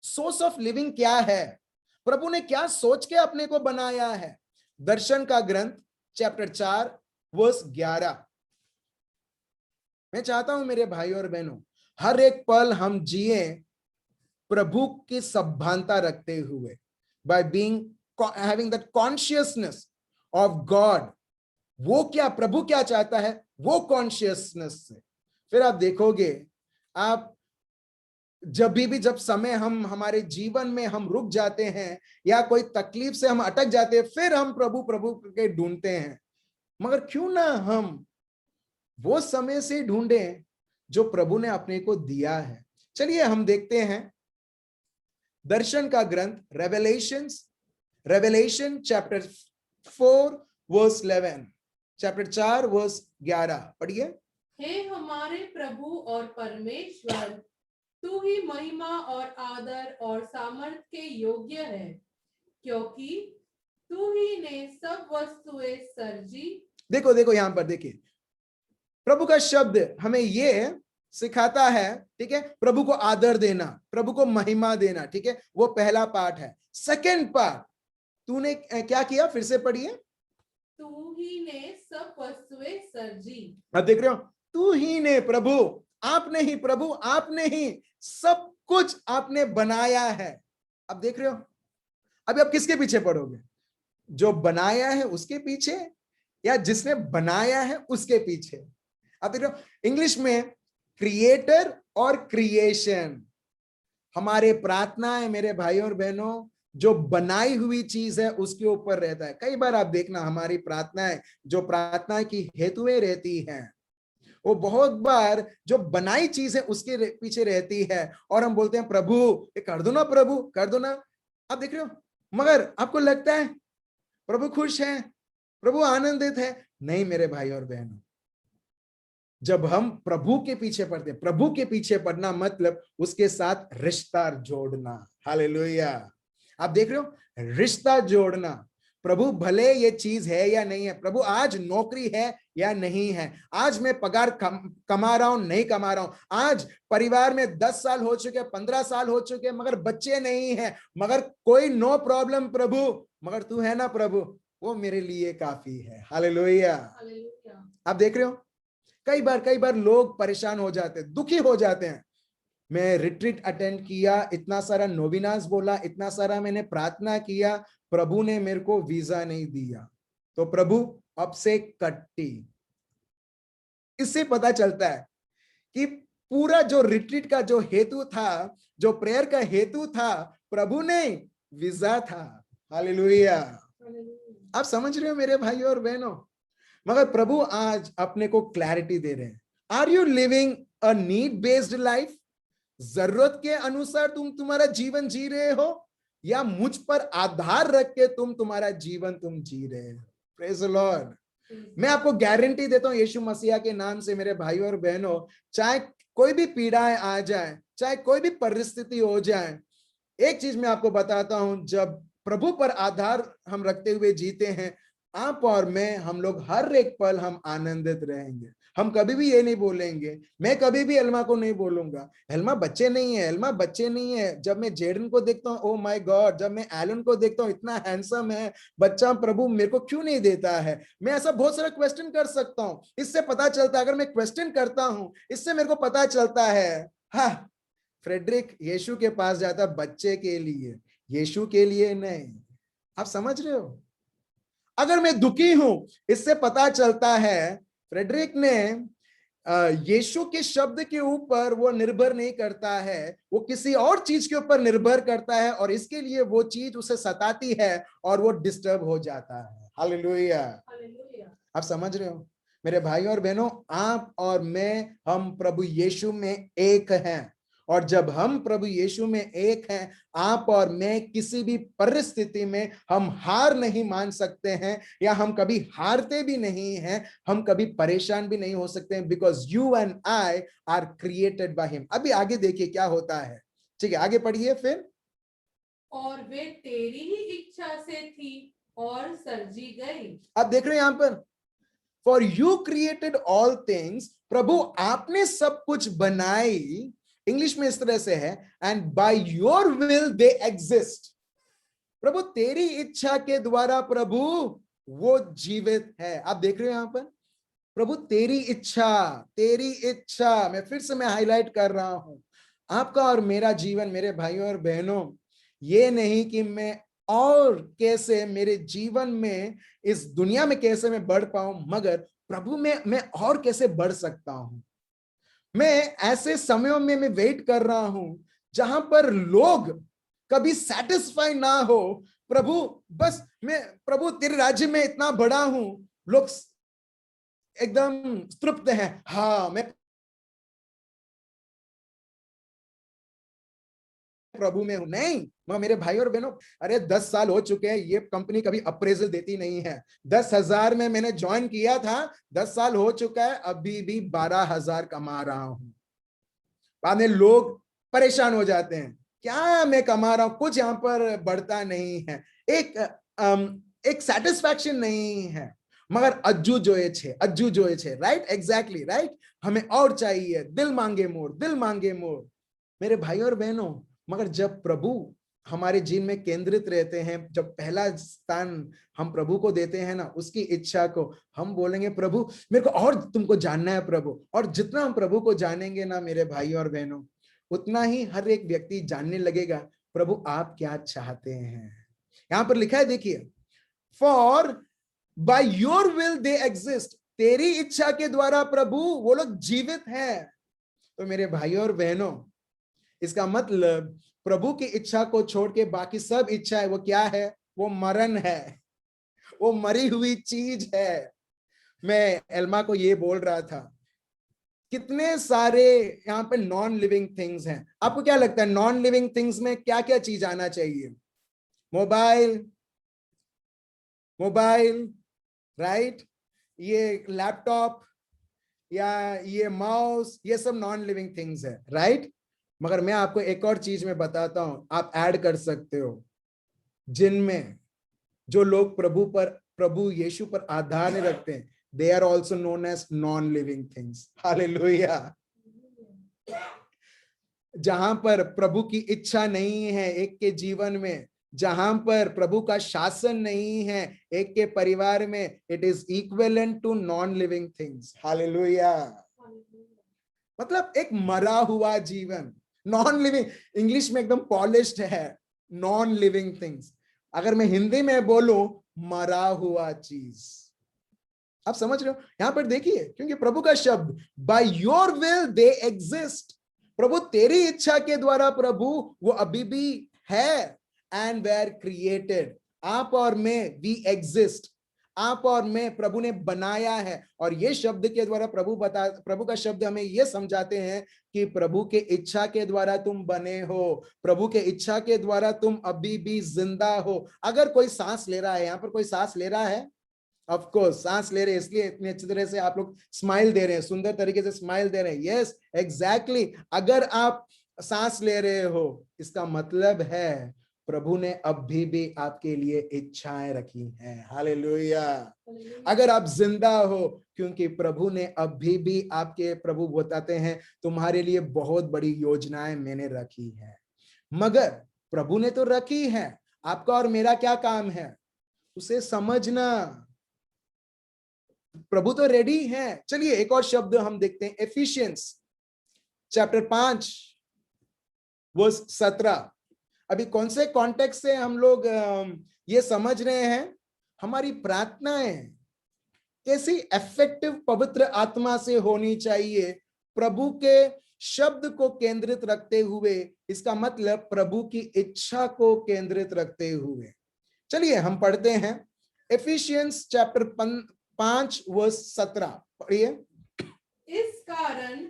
सोर्स ऑफ लिविंग क्या है, प्रभु ने क्या सोच के अपने को बनाया है। दर्शन का ग्रंथ चैप्टर 4 वर्स 11। मैं चाहता हूं मेरे भाई और बहनों, हर एक पल हम जिए प्रभु की सभानता रखते हुए, by having that consciousness of God। वो क्या, प्रभु क्या चाहता है, वो कॉन्शियसनेस से। फिर आप देखोगे, आप जब समय हम हमारे जीवन में हम रुक जाते हैं या कोई तकलीफ से हम अटक जाते हैं, फिर हम प्रभु के ढूंढते हैं। मगर क्यों ना हम वो समय से ढूंढें जो प्रभु ने अपने को दिया है। चलिए हम देखते हैं दर्शन का ग्रंथ Revelation chapter 4 verse 11, chapter 4 verse 11 पढ़िए। हे हमारे प्रभु और परमेश्वर, तू ही महिमा और आदर और सामर्थ के योग्य है, क्योंकि तू ही ने सब वस्तुएं सर्जी। देखो यहां पर देखिए, प्रभु का शब्द हमें ये सिखाता है, ठीक है, प्रभु को आदर देना, प्रभु को महिमा देना, ठीक है, वो पहला पार्ट है। सेकंड पार्ट, तूने क्या किया? फिर से पढ़िए। तू ही ने सब वस्तुएं सर्जी। अब देख रहे हो, तू ही ने, प्रभु आपने ही, प्रभु आपने ही सब कुछ आपने बनाया है। अब देख रहे हो, अभी आप किसके पीछे पढ़ोगे? जो बनाया है उसके पीछे या जिसने बनाया है उसके पीछे? आप देख रहे हो, इंग्लिश में क्रिएटर और क्रिएशन। हमारे प्रार्थनाएं मेरे भाई और बहनों, जो बनाई हुई चीज है उसके ऊपर रहता है। कई बार आप देखना, हमारी प्रार्थनाएं, जो प्रार्थना की हेतुएं रहती हैं, वो बहुत बार जो बनाई चीज है उसके पीछे रहती है, और हम बोलते हैं प्रभु ये कर दो ना, प्रभु कर दो ना। आप देख रहे हो, मगर आपको लगता है प्रभु खुश है, प्रभु आनंदित है? नहीं मेरे भाई और बहनों, जब हम प्रभु के पीछे पढ़ते, प्रभु के पीछे पढ़ना मतलब उसके साथ रिश्ता जोड़ना। हालेलुया। आप देख रहे हो, रिश्ता जोड़ना। प्रभु भले ये चीज है या नहीं है, प्रभु आज नौकरी है या नहीं है, आज मैं पगार कमा रहा हूं नहीं कमा रहा हूं, आज परिवार में 10 साल हो चुके, 15 साल हो चुके, मगर बच्चे नहीं है, मगर कोई नो प्रॉब्लम प्रभु, मगर तू है ना प्रभु, वो मेरे लिए काफी है। हालेलुया। आप देख रहे हो, कई बार लोग परेशान हो जाते हैं, दुखी हो जाते हैं। मैं रिट्रीट अटेंड किया, इतना सारा नोविनास बोला, इतना सारा मैंने प्रार्थना किया, प्रभु ने मेरे को वीजा नहीं दिया, तो प्रभु अब से कट्टी। इससे पता चलता है कि पूरा जो रिट्रीट का जो हेतु था, जो प्रेयर का हेतु था, प्रभु ने वीजा था। हालेलुया। आप समझ रहे हो मेरे भाइयों और बहनों, मगर प्रभु आज अपने को क्लैरिटी दे रहे हैं। Are you living a need based life? जरूरत के अनुसार तुम तुम्हारा जीवन जी रहे हो, या मुझ पर आधार रख के तुम्हारा जीवन जी रहे हो? Praise the Lord. मैं आपको गारंटी देता हूं यीशु मसीहा के नाम से मेरे भाइयों और बहनों, चाहे कोई भी पीड़ाएं आ जाए, चाहे कोई भी परिस्थिति हो जाए, एक चीज मैं आपको बताता हूं, जब प्रभु पर आधार हम रखते हुए जीते हैं, आप और मैं, हम लोग हर एक पल हम आनंदित रहेंगे। हम कभी भी ये नहीं बोलेंगे, मैं कभी भी एल्मा को नहीं बोलूंगा एल्मा बच्चे नहीं है, एल्मा बच्चे नहीं है। जब मैं जेडन को देखता हूँ, ओ माय गॉड, जब मैं एलन को देखता हूँ, इतना हैंडसम है बच्चा, प्रभु मेरे को क्यों नहीं देता है? मैं ऐसा बहुत सारा क्वेश्चन कर सकता हूँ। इससे पता चलता है, अगर मैं क्वेश्चन करता हूँ, इससे मेरे को पता चलता है, हाँ, फ्रेडरिक यीशु के पास जाता बच्चे के लिए, यीशु के लिए नहीं। आप समझ रहे हो? अगर मैं दुखी हूं, इससे पता चलता है फ्रेडरिक ने यीशु के शब्द के ऊपर वो निर्भर नहीं करता है, वो किसी और चीज के ऊपर निर्भर करता है, और इसके लिए वो चीज उसे सताती है और वो डिस्टर्ब हो जाता है। हालेलुया। आप समझ रहे हो मेरे भाई और बहनों, आप और मैं, हम प्रभु यीशु में एक हैं, और जब हम प्रभु यीशु में एक हैं, आप और मैं किसी भी परिस्थिति में हम हार नहीं मान सकते हैं, या हम कभी हारते भी नहीं हैं, हम कभी परेशान भी नहीं हो सकते हैं, because you and I R created by him. अभी आगे देखिए क्या होता है, ठीक है, आगे पढ़िए फिर। और वे तेरी ही इच्छा से थी और सर्जी गई। आप देख रहे हैं यहां पर, for you created all things, प्रभु आपने सब कुछ बनाई। इंग्लिश में इस तरह से है, and by your will they exist. प्रभु तेरी इच्छा के द्वारा प्रभु वो जीवित है। आप देख रहे हो यहां पर, प्रभु तेरी इच्छा, तेरी इच्छा, मैं फिर से मैं हाईलाइट कर रहा हूं, आपका और मेरा जीवन मेरे भाइयों और बहनों, ये नहीं कि मैं और कैसे मेरे जीवन में, इस दुनिया में कैसे मैं बढ़ पाऊं, मगर प्रभु में मैं और कैसे बढ़ सकता हूं। मैं ऐसे समयों में मैं वेट कर रहा हूं जहां पर लोग कभी सेटिस्फाई ना हो। प्रभु बस मैं, प्रभु तेरे राज्य में इतना बड़ा हूं, लोग एकदम तृप्त हैं, हाँ मैं प्रभु में हूं। नहीं, मैं मेरे भाई और बहनों, अरे 10 साल हो चुके हैं, ये कंपनी कभी अप्रेजल देती नहीं है। 10,000 में मैंने ज्वाइन किया था, 10 साल हो चुका है, अभी भी 12,000 कमा रहा हूं। बाद में लोग परेशान हो जाते हैं, क्या मैं कमा रहा हूं, कुछ यहां पर बढ़ता नहीं है, एक सेटिस्फैक्शन नहीं है। मगर अज्जू जोए छे, राइट, एग्जैक्टली राइट, हमें और चाहिए, दिल मांगे मोर, दिल मांगे मोर। मेरे भाई और बहनों, मगर जब प्रभु हमारे जीवन में केंद्रित रहते हैं, जब पहला स्थान हम प्रभु को देते हैं ना, उसकी इच्छा को, हम बोलेंगे प्रभु मेरे को और तुमको जानना है प्रभु, और जितना हम प्रभु को जानेंगे ना मेरे भाई और बहनों, उतना ही हर एक व्यक्ति जानने लगेगा प्रभु आप क्या चाहते हैं। यहां पर लिखा है, देखिए, for bye your will they exist, तेरी इच्छा के द्वारा प्रभु वो लोग जीवित हैं। तो मेरे भाई और बहनों, इसका मतलब प्रभु की इच्छा को छोड़ के बाकी सब इच्छा है, वो क्या है? वो मरण है, वो मरी हुई चीज है। मैं एल्मा को ये बोल रहा था, कितने सारे यहाँ पे नॉन लिविंग थिंग्स हैं। आपको क्या लगता है नॉन लिविंग थिंग्स में क्या क्या चीज आना चाहिए? मोबाइल, मोबाइल, राइट, ये लैपटॉप या ये माउस, ये सब नॉन लिविंग थिंग्स है, राइट। मगर मैं आपको एक और चीज में बताता हूं, आप ऐड कर सकते हो, जिनमें जो लोग प्रभु यीशु पर आधार नहीं रखते हैं, they are also known as non-living things. Hallelujah. जहां पर प्रभु की इच्छा नहीं है एक के जीवन में, जहां पर प्रभु का शासन नहीं है एक के परिवार में, it is equivalent to non-living things. Hallelujah. मतलब एक मरा हुआ जीवन, नॉन लिविंग, इंग्लिश में एकदम पॉलिश्ड है, नॉन लिविंग थिंग्स। अगर मैं हिंदी में बोलूं, मरा हुआ चीज। आप समझ रहे हो? यहां पर देखिए, क्योंकि प्रभु का शब्द by your will they exist, प्रभु तेरी इच्छा के द्वारा प्रभु वो अभी भी है, एंड वेर क्रिएटेड। आप और मैं, वी एग्जिस्ट, आप और मैं प्रभु ने बनाया है। और ये शब्द के द्वारा प्रभु का शब्द हमें ये समझाते हैं कि प्रभु के इच्छा के द्वारा तुम बने हो, प्रभु के इच्छा के द्वारा तुम अभी भी जिंदा हो। अगर कोई सांस ले रहा है, यहां पर कोई सांस ले रहा है, ऑफ कोर्स सांस ले रहे हैं, इसलिए इतनी अच्छी तरह से आप लोग स्माइल दे रहे हैं, सुंदर तरीके से स्माइल दे रहे हैं। Yes, exactly. अगर आप सांस ले रहे हो, इसका मतलब है प्रभु ने अभी भी आपके लिए इच्छाएं रखी हैं। हालेलुया। अगर आप जिंदा हो, क्योंकि प्रभु ने अभी भी आपके, प्रभु बताते हैं तुम्हारे लिए बहुत बड़ी योजनाएं मैंने रखी है। मगर प्रभु ने तो रखी है, आपका और मेरा क्या काम है? उसे समझना। प्रभु तो रेडी है। चलिए एक और शब्द हम देखते हैं, एफिशिएंस चैप्टर 5 वर्स 17। अभी कौन से कॉन्टेक्स्ट से हम लोग ये समझ रहे हैं? हमारी प्रार्थनाएं कैसी इफेक्टिव पवित्र आत्मा से होनी चाहिए, प्रभु के शब्द को केंद्रित रखते हुए, इसका मतलब प्रभु की इच्छा को केंद्रित रखते हुए। चलिए हम पढ़ते हैं एफिशिएंस चैप्टर 5 वर्स 17, पढ़िए। इस कारण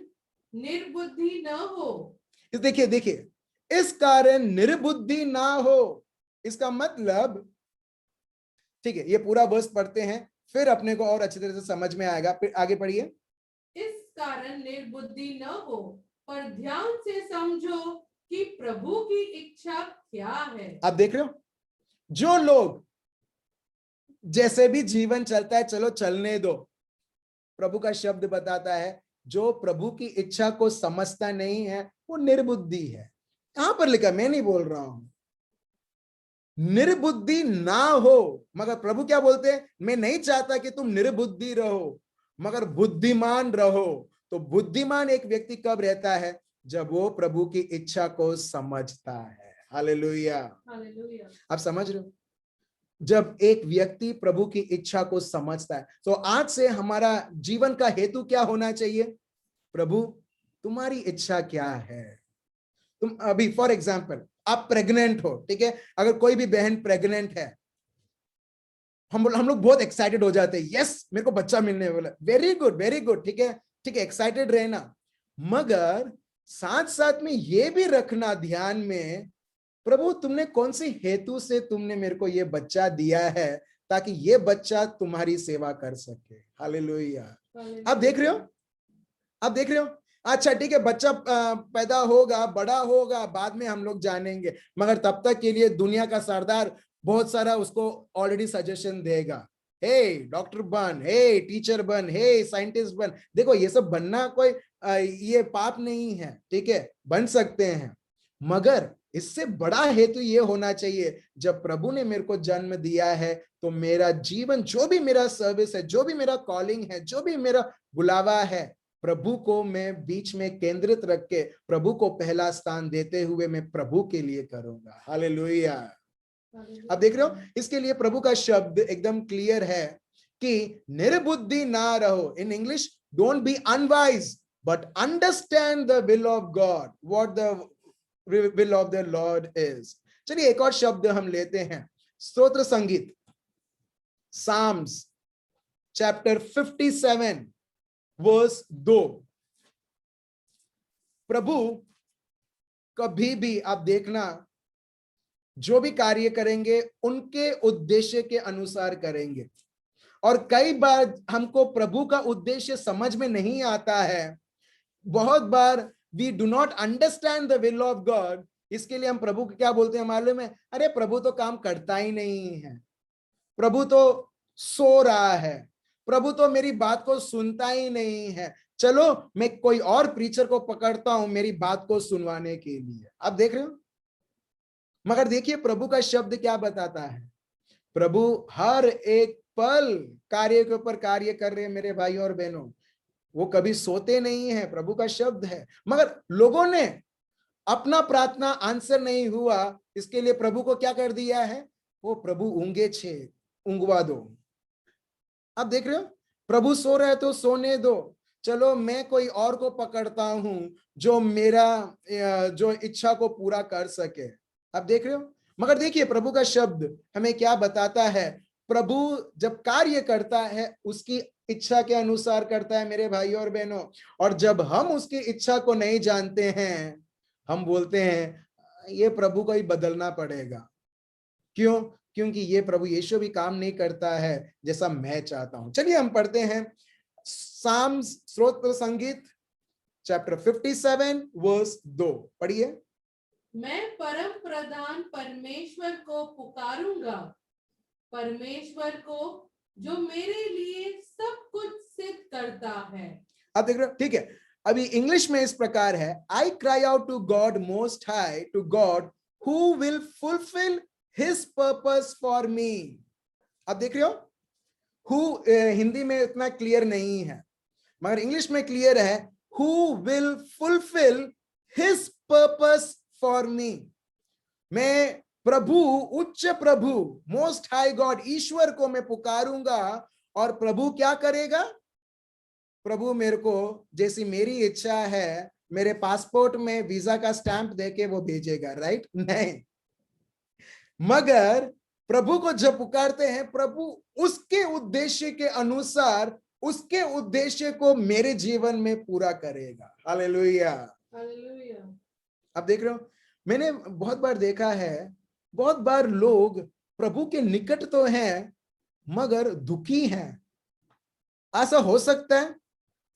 निर्बुद्धि न हो। देखिए, इस कारण निर्बुद्धि ना हो, इसका मतलब, ठीक है, ये पूरा वर्स पढ़ते हैं, फिर अपने को और अच्छी तरह से समझ में आएगा। फिर आगे पढ़िए। इस कारण निर्बुद्धि न हो, पर ध्यान से समझो कि प्रभु की इच्छा क्या है। आप देख रहे हो, जो लोग जैसे भी जीवन चलता है, चलो चलने दो, प्रभु का शब्द बताता है जो प्रभु की इच्छा को समझता नहीं है वो निर्बुद्धि है। कहां पर लिखा? मैं नहीं बोल रहा हूं, निर्बुद्धि ना हो। मगर प्रभु क्या बोलते हैं? मैं नहीं चाहता कि तुम निर्बुद्धि रहो, मगर बुद्धिमान रहो। तो बुद्धिमान एक व्यक्ति कब रहता है? जब वो प्रभु की इच्छा को समझता है। हालेलुया। आप समझ रहे हो? जब एक व्यक्ति प्रभु की इच्छा को समझता है। तो आज से हमारा जीवन का हेतु क्या होना चाहिए? प्रभु तुम्हारी इच्छा क्या है? तुम अभी फॉर एग्जाम्पल आप प्रेग्नेंट हो, ठीक है, अगर कोई भी बहन प्रेग्नेंट है, हम लोग बहुत एक्साइटेड हो जाते हैं, यस मेरे को बच्चा मिलने वाला, वेरी गुड, ठीक है, एक्साइटेड रहना। मगर साथ साथ में ये भी रखना ध्यान में, प्रभु तुमने कौन सी हेतु से तुमने मेरे को ये बच्चा दिया है, ताकि ये बच्चा तुम्हारी सेवा कर सके। हालेलुया। आप देख रहे हो? अच्छा ठीक है, बच्चा पैदा होगा, बड़ा होगा, बाद में हम लोग जानेंगे, मगर तब तक के लिए दुनिया का सरदार बहुत सारा उसको ऑलरेडी सजेशन देगा, हे डॉक्टर बन, हे टीचर बन, हे साइंटिस्ट बन। देखो ये सब बनना कोई ये पाप नहीं है, ठीक है, बन सकते हैं, मगर इससे बड़ा हेतु ये होना चाहिए, जब प्रभु ने मेरे को जन्म दिया है तो मेरा जीवन, जो भी मेरा सर्विस है, जो भी मेरा कॉलिंग है, जो भी मेरा बुलावा है, प्रभु को मैं बीच में केंद्रित रख के, प्रभु को पहला स्थान देते हुए मैं प्रभु के लिए करूंगा। हालेलुया। आप देख रहे हो, इसके लिए प्रभु का शब्द एकदम क्लियर है कि निर्बुद्धि ना रहो। In English, don't be unwise but understand the will of God, what the will of the Lord is. चलिए एक और शब्द हम लेते हैं, स्तोत्र संगीत, साम्स चैप्टर 57 वर्स 2। प्रभु कभी भी, आप देखना, जो भी कार्य करेंगे उनके उद्देश्य के अनुसार करेंगे। और कई बार हमको प्रभु का उद्देश्य समझ में नहीं आता है, बहुत बार we do not understand the will of God. इसके लिए हम प्रभु को क्या बोलते हैं मालूम है? अरे प्रभु तो काम करता ही नहीं है, प्रभु तो सो रहा है, प्रभु तो मेरी बात को सुनता ही नहीं है, चलो मैं कोई और प्रीचर को पकड़ता हूं मेरी बात को सुनवाने के लिए। आप देख रहे हो, मगर देखिए प्रभु का शब्द क्या बताता है, प्रभु हर एक पल कार्य के ऊपर कार्य कर रहे हैं मेरे भाई और बहनों, वो कभी सोते नहीं है, प्रभु का शब्द है। मगर लोगों ने अपना प्रार्थना आंसर नहीं हुआ, इसके लिए प्रभु को क्या कर दिया है, वो प्रभु ऊंगे छे, ऊंगवा दो। आप देख रहे हो, प्रभु सो रहे तो सोने दो, चलो मैं कोई और को पकड़ता हूं जो मेरा जो इच्छा को पूरा कर सके। आप देख रहे हो, मगर देखिए प्रभु का शब्द हमें क्या बताता है, प्रभु जब कार्य करता है उसकी इच्छा के अनुसार करता है मेरे भाई और बहनों। और जब हम उसकी इच्छा को नहीं जानते हैं, हम बोलते हैं ये प्रभु को ही बदलना पड़ेगा। क्यों? क्योंकि ये प्रभु यीशु भी काम नहीं करता है जैसा मैं चाहता हूं। चलिए हम पढ़ते हैं साम्स स्तोत्र संगीत चैप्टर 57 वर्स 2 पढ़िए। मैं परम प्रधान परमेश्वर को पुकारूंगा, परमेश्वर को जो मेरे लिए सब कुछ सिद्ध करता है। आप देख रहे हो, ठीक है। अभी इंग्लिश में इस प्रकार है, I cry out to God most high, to God who will fulfil his purpose for me. आप देख रहे हो, हु हिंदी में इतना क्लियर नहीं है, मगर इंग्लिश में क्लियर है, who will fulfil his purpose for मी। मैं प्रभु, उच्च प्रभु, मोस्ट हाई गॉड, ईश्वर को मैं पुकारूंगा और प्रभु क्या करेगा, प्रभु मेरे को जैसी मेरी इच्छा है मेरे पासपोर्ट में वीजा का स्टैंप देके वो भेजेगा, राइट? नहीं, मगर प्रभु को जब पुकारते हैं, प्रभु उसके उद्देश्य के अनुसार उसके उद्देश्य को मेरे जीवन में पूरा करेगा। Hallelujah, hallelujah. आप देख रहे हो, मैंने बहुत बार देखा है, बहुत बार लोग प्रभु के निकट तो हैं मगर दुखी हैं। ऐसा हो सकता है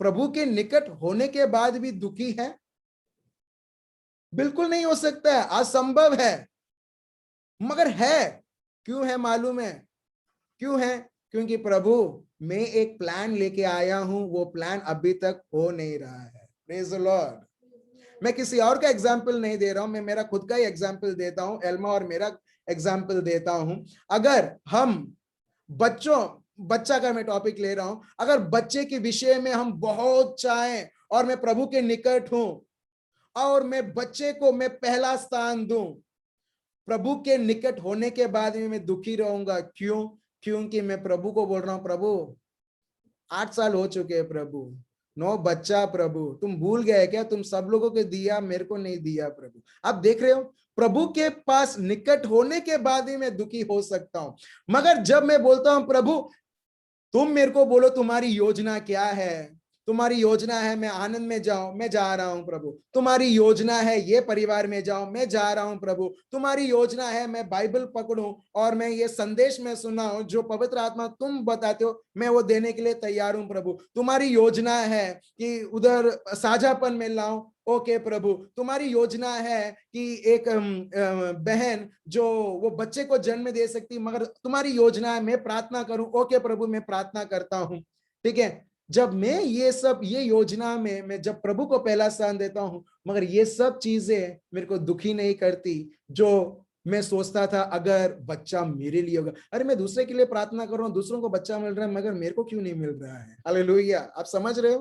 प्रभु के निकट होने के बाद भी दुखी है? बिल्कुल नहीं हो सकता है, असंभव है। मगर है, क्यों है मालूम है? क्यों है? क्योंकि प्रभु मैं एक प्लान लेके आया हूं, वो प्लान अभी तक हो नहीं रहा है। Praise the Lord. मैं किसी और का एग्जाम्पल नहीं दे रहा हूं, मैं मेरा खुद का ही एग्जाम्पल देता हूं, एल्मा और मेरा एग्जाम्पल देता हूं। अगर हम बच्चा का मैं टॉपिक ले रहा हूं, अगर बच्चे के विषय में हम बहुत चाहें और मैं प्रभु के निकट हूं और मैं बच्चे को मैं पहला स्थान दूं, प्रभु के निकट होने के बाद में मैं दुखी रहूंगा। क्यों? क्योंकि मैं प्रभु को बोल रहा हूं, प्रभु 8 साल हो चुके हैं प्रभु, 9 बच्चा, प्रभु तुम भूल गए क्या? तुम सब लोगों को दिया, मेरे को नहीं दिया प्रभु। आप देख रहे हो, प्रभु के पास निकट होने के बाद ही मैं दुखी हो सकता हूं। मगर जब मैं बोलता हूं प्रभु तुम मेरे को बोलो तुम्हारी योजना क्या है, तुम्हारी योजना है मैं आनंद में जाऊं, मैं जा रहा हूं प्रभु। तुम्हारी योजना है ये परिवार में जाऊं, मैं जा रहा हूं प्रभु। तुम्हारी योजना है मैं बाइबल पकड़ूं और मैं ये संदेश में सुनाऊं जो पवित्र आत्मा तुम बताते हो, मैं वो देने के लिए तैयार हूं प्रभु। तुम्हारी योजना है कि उधर साझापन में लाऊं, ओके प्रभु। तुम्हारी योजना है कि एक बहन जो वो बच्चे को जन्म दे सकती, मगर तुम्हारी योजना है मैं प्रार्थना करूं, ओके प्रभु मैं प्रार्थना करता हूं। ठीक है, जब मैं ये योजना में मैं जब प्रभु को पहला स्थान देता हूं, मगर ये सब चीजें मेरे को दुखी नहीं करती। जो मैं सोचता था अगर बच्चा मेरे लिए होगा, अरे मैं दूसरे के लिए प्रार्थना कर रहा हूं, दूसरों को बच्चा मिल रहा है मगर मेरे को क्यों नहीं मिल रहा है? हालेलुया, आप समझ रहे हो?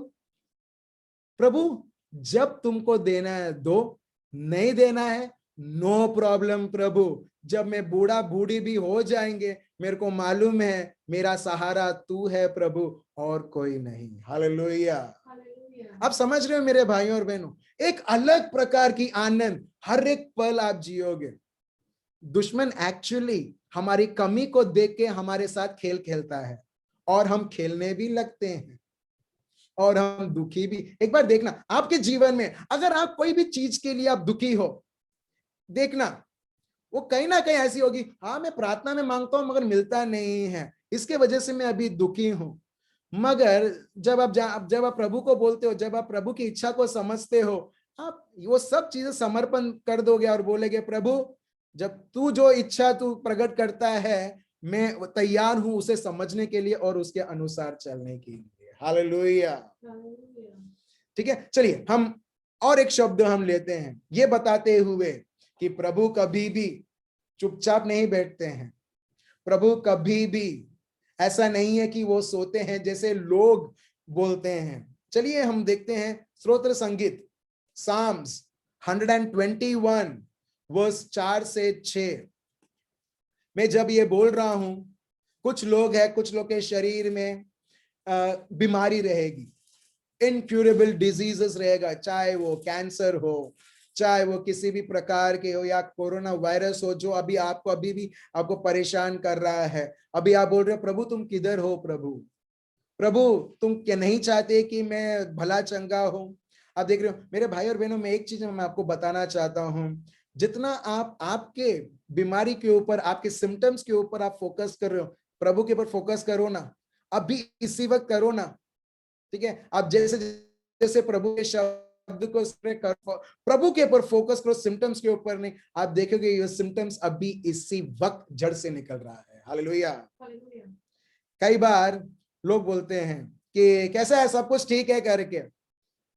प्रभु जब तुमको देना है दो, नहीं देना है नो प्रॉब्लम प्रभु। जब मैं बूढ़ा बूढ़ी भी हो जाएंगे, मेरे को मालूम है मेरा सहारा तू है प्रभु और कोई नहीं। हालेलुया, आप समझ रहे हो मेरे भाइयों और बहनों? एक अलग प्रकार की आनंद हर एक पल आप जियोगे। दुश्मन एक्चुअली हमारी कमी को देख के हमारे साथ खेल खेलता है और हम खेलने भी लगते हैं और हम दुखी भी। एक बार देखना आपके जीवन में, अगर आप कोई भी चीज के लिए आप दुखी हो, देखना वो कहीं ना कहीं ऐसी होगी, हाँ मैं प्रार्थना में मांगता हूं मगर मिलता नहीं है, इसके वजह से मैं अभी दुखी हूं। मगर जब आप प्रभु को बोलते हो, जब आप प्रभु की इच्छा को समझते हो, आप वो सब चीजें समर्पण कर दोगे और बोलेगे प्रभु जब तू जो इच्छा तू प्रकट करता है मैं तैयार हूं उसे समझने के लिए और उसके अनुसार चलने के लिए। हालेलुया। ठीक है, चलिए हम और एक शब्द हम लेते हैं, ये बताते हुए कि प्रभु कभी भी चुपचाप नहीं बैठते हैं। प्रभु कभी भी ऐसा नहीं है कि वो सोते हैं जैसे लोग बोलते हैं। चलिए हम देखते हैं स्तोत्र संगीत साम्स 121 वर्स 4 से 6। मैं जब ये बोल रहा हूं, कुछ लोग के शरीर में बीमारी रहेगी, इनक्यूरेबल डिजीजेस रहेगा, चाहे वो कैंसर हो, चाहे वो किसी भी प्रकार के हो, या कोरोना वायरस हो जो अभी भी आपको परेशान कर रहा है। अभी आप बोल रहे हो प्रभु तुम किधर हो, प्रभु तुम क्या नहीं चाहते कि मैं भला चंगा हूं। आप देख रहे हो मेरे भाई और बहनों, मैं एक चीज मैं आपको बताना चाहता हूं, जितना आप आपके बीमारी के ऊपर, आपके सिम्टम्स के ऊपर आप फोकस कर रहे हो, प्रभु के ऊपर फोकस करो ना, अभी इसी वक्त करो ना। ठीक है, आप जैसे जैसे प्रभु के शब्द को करो, प्रभु के ऊपर फोकस करो, सिम्टम्स के ऊपर नहीं। आप देखोगे ये सिम्टम्स अभी इसी वक्त जड़ से निकल रहा है। हालेलुया। कई बार लोग बोलते हैं कि कैसा है, सब कुछ ठीक है करके,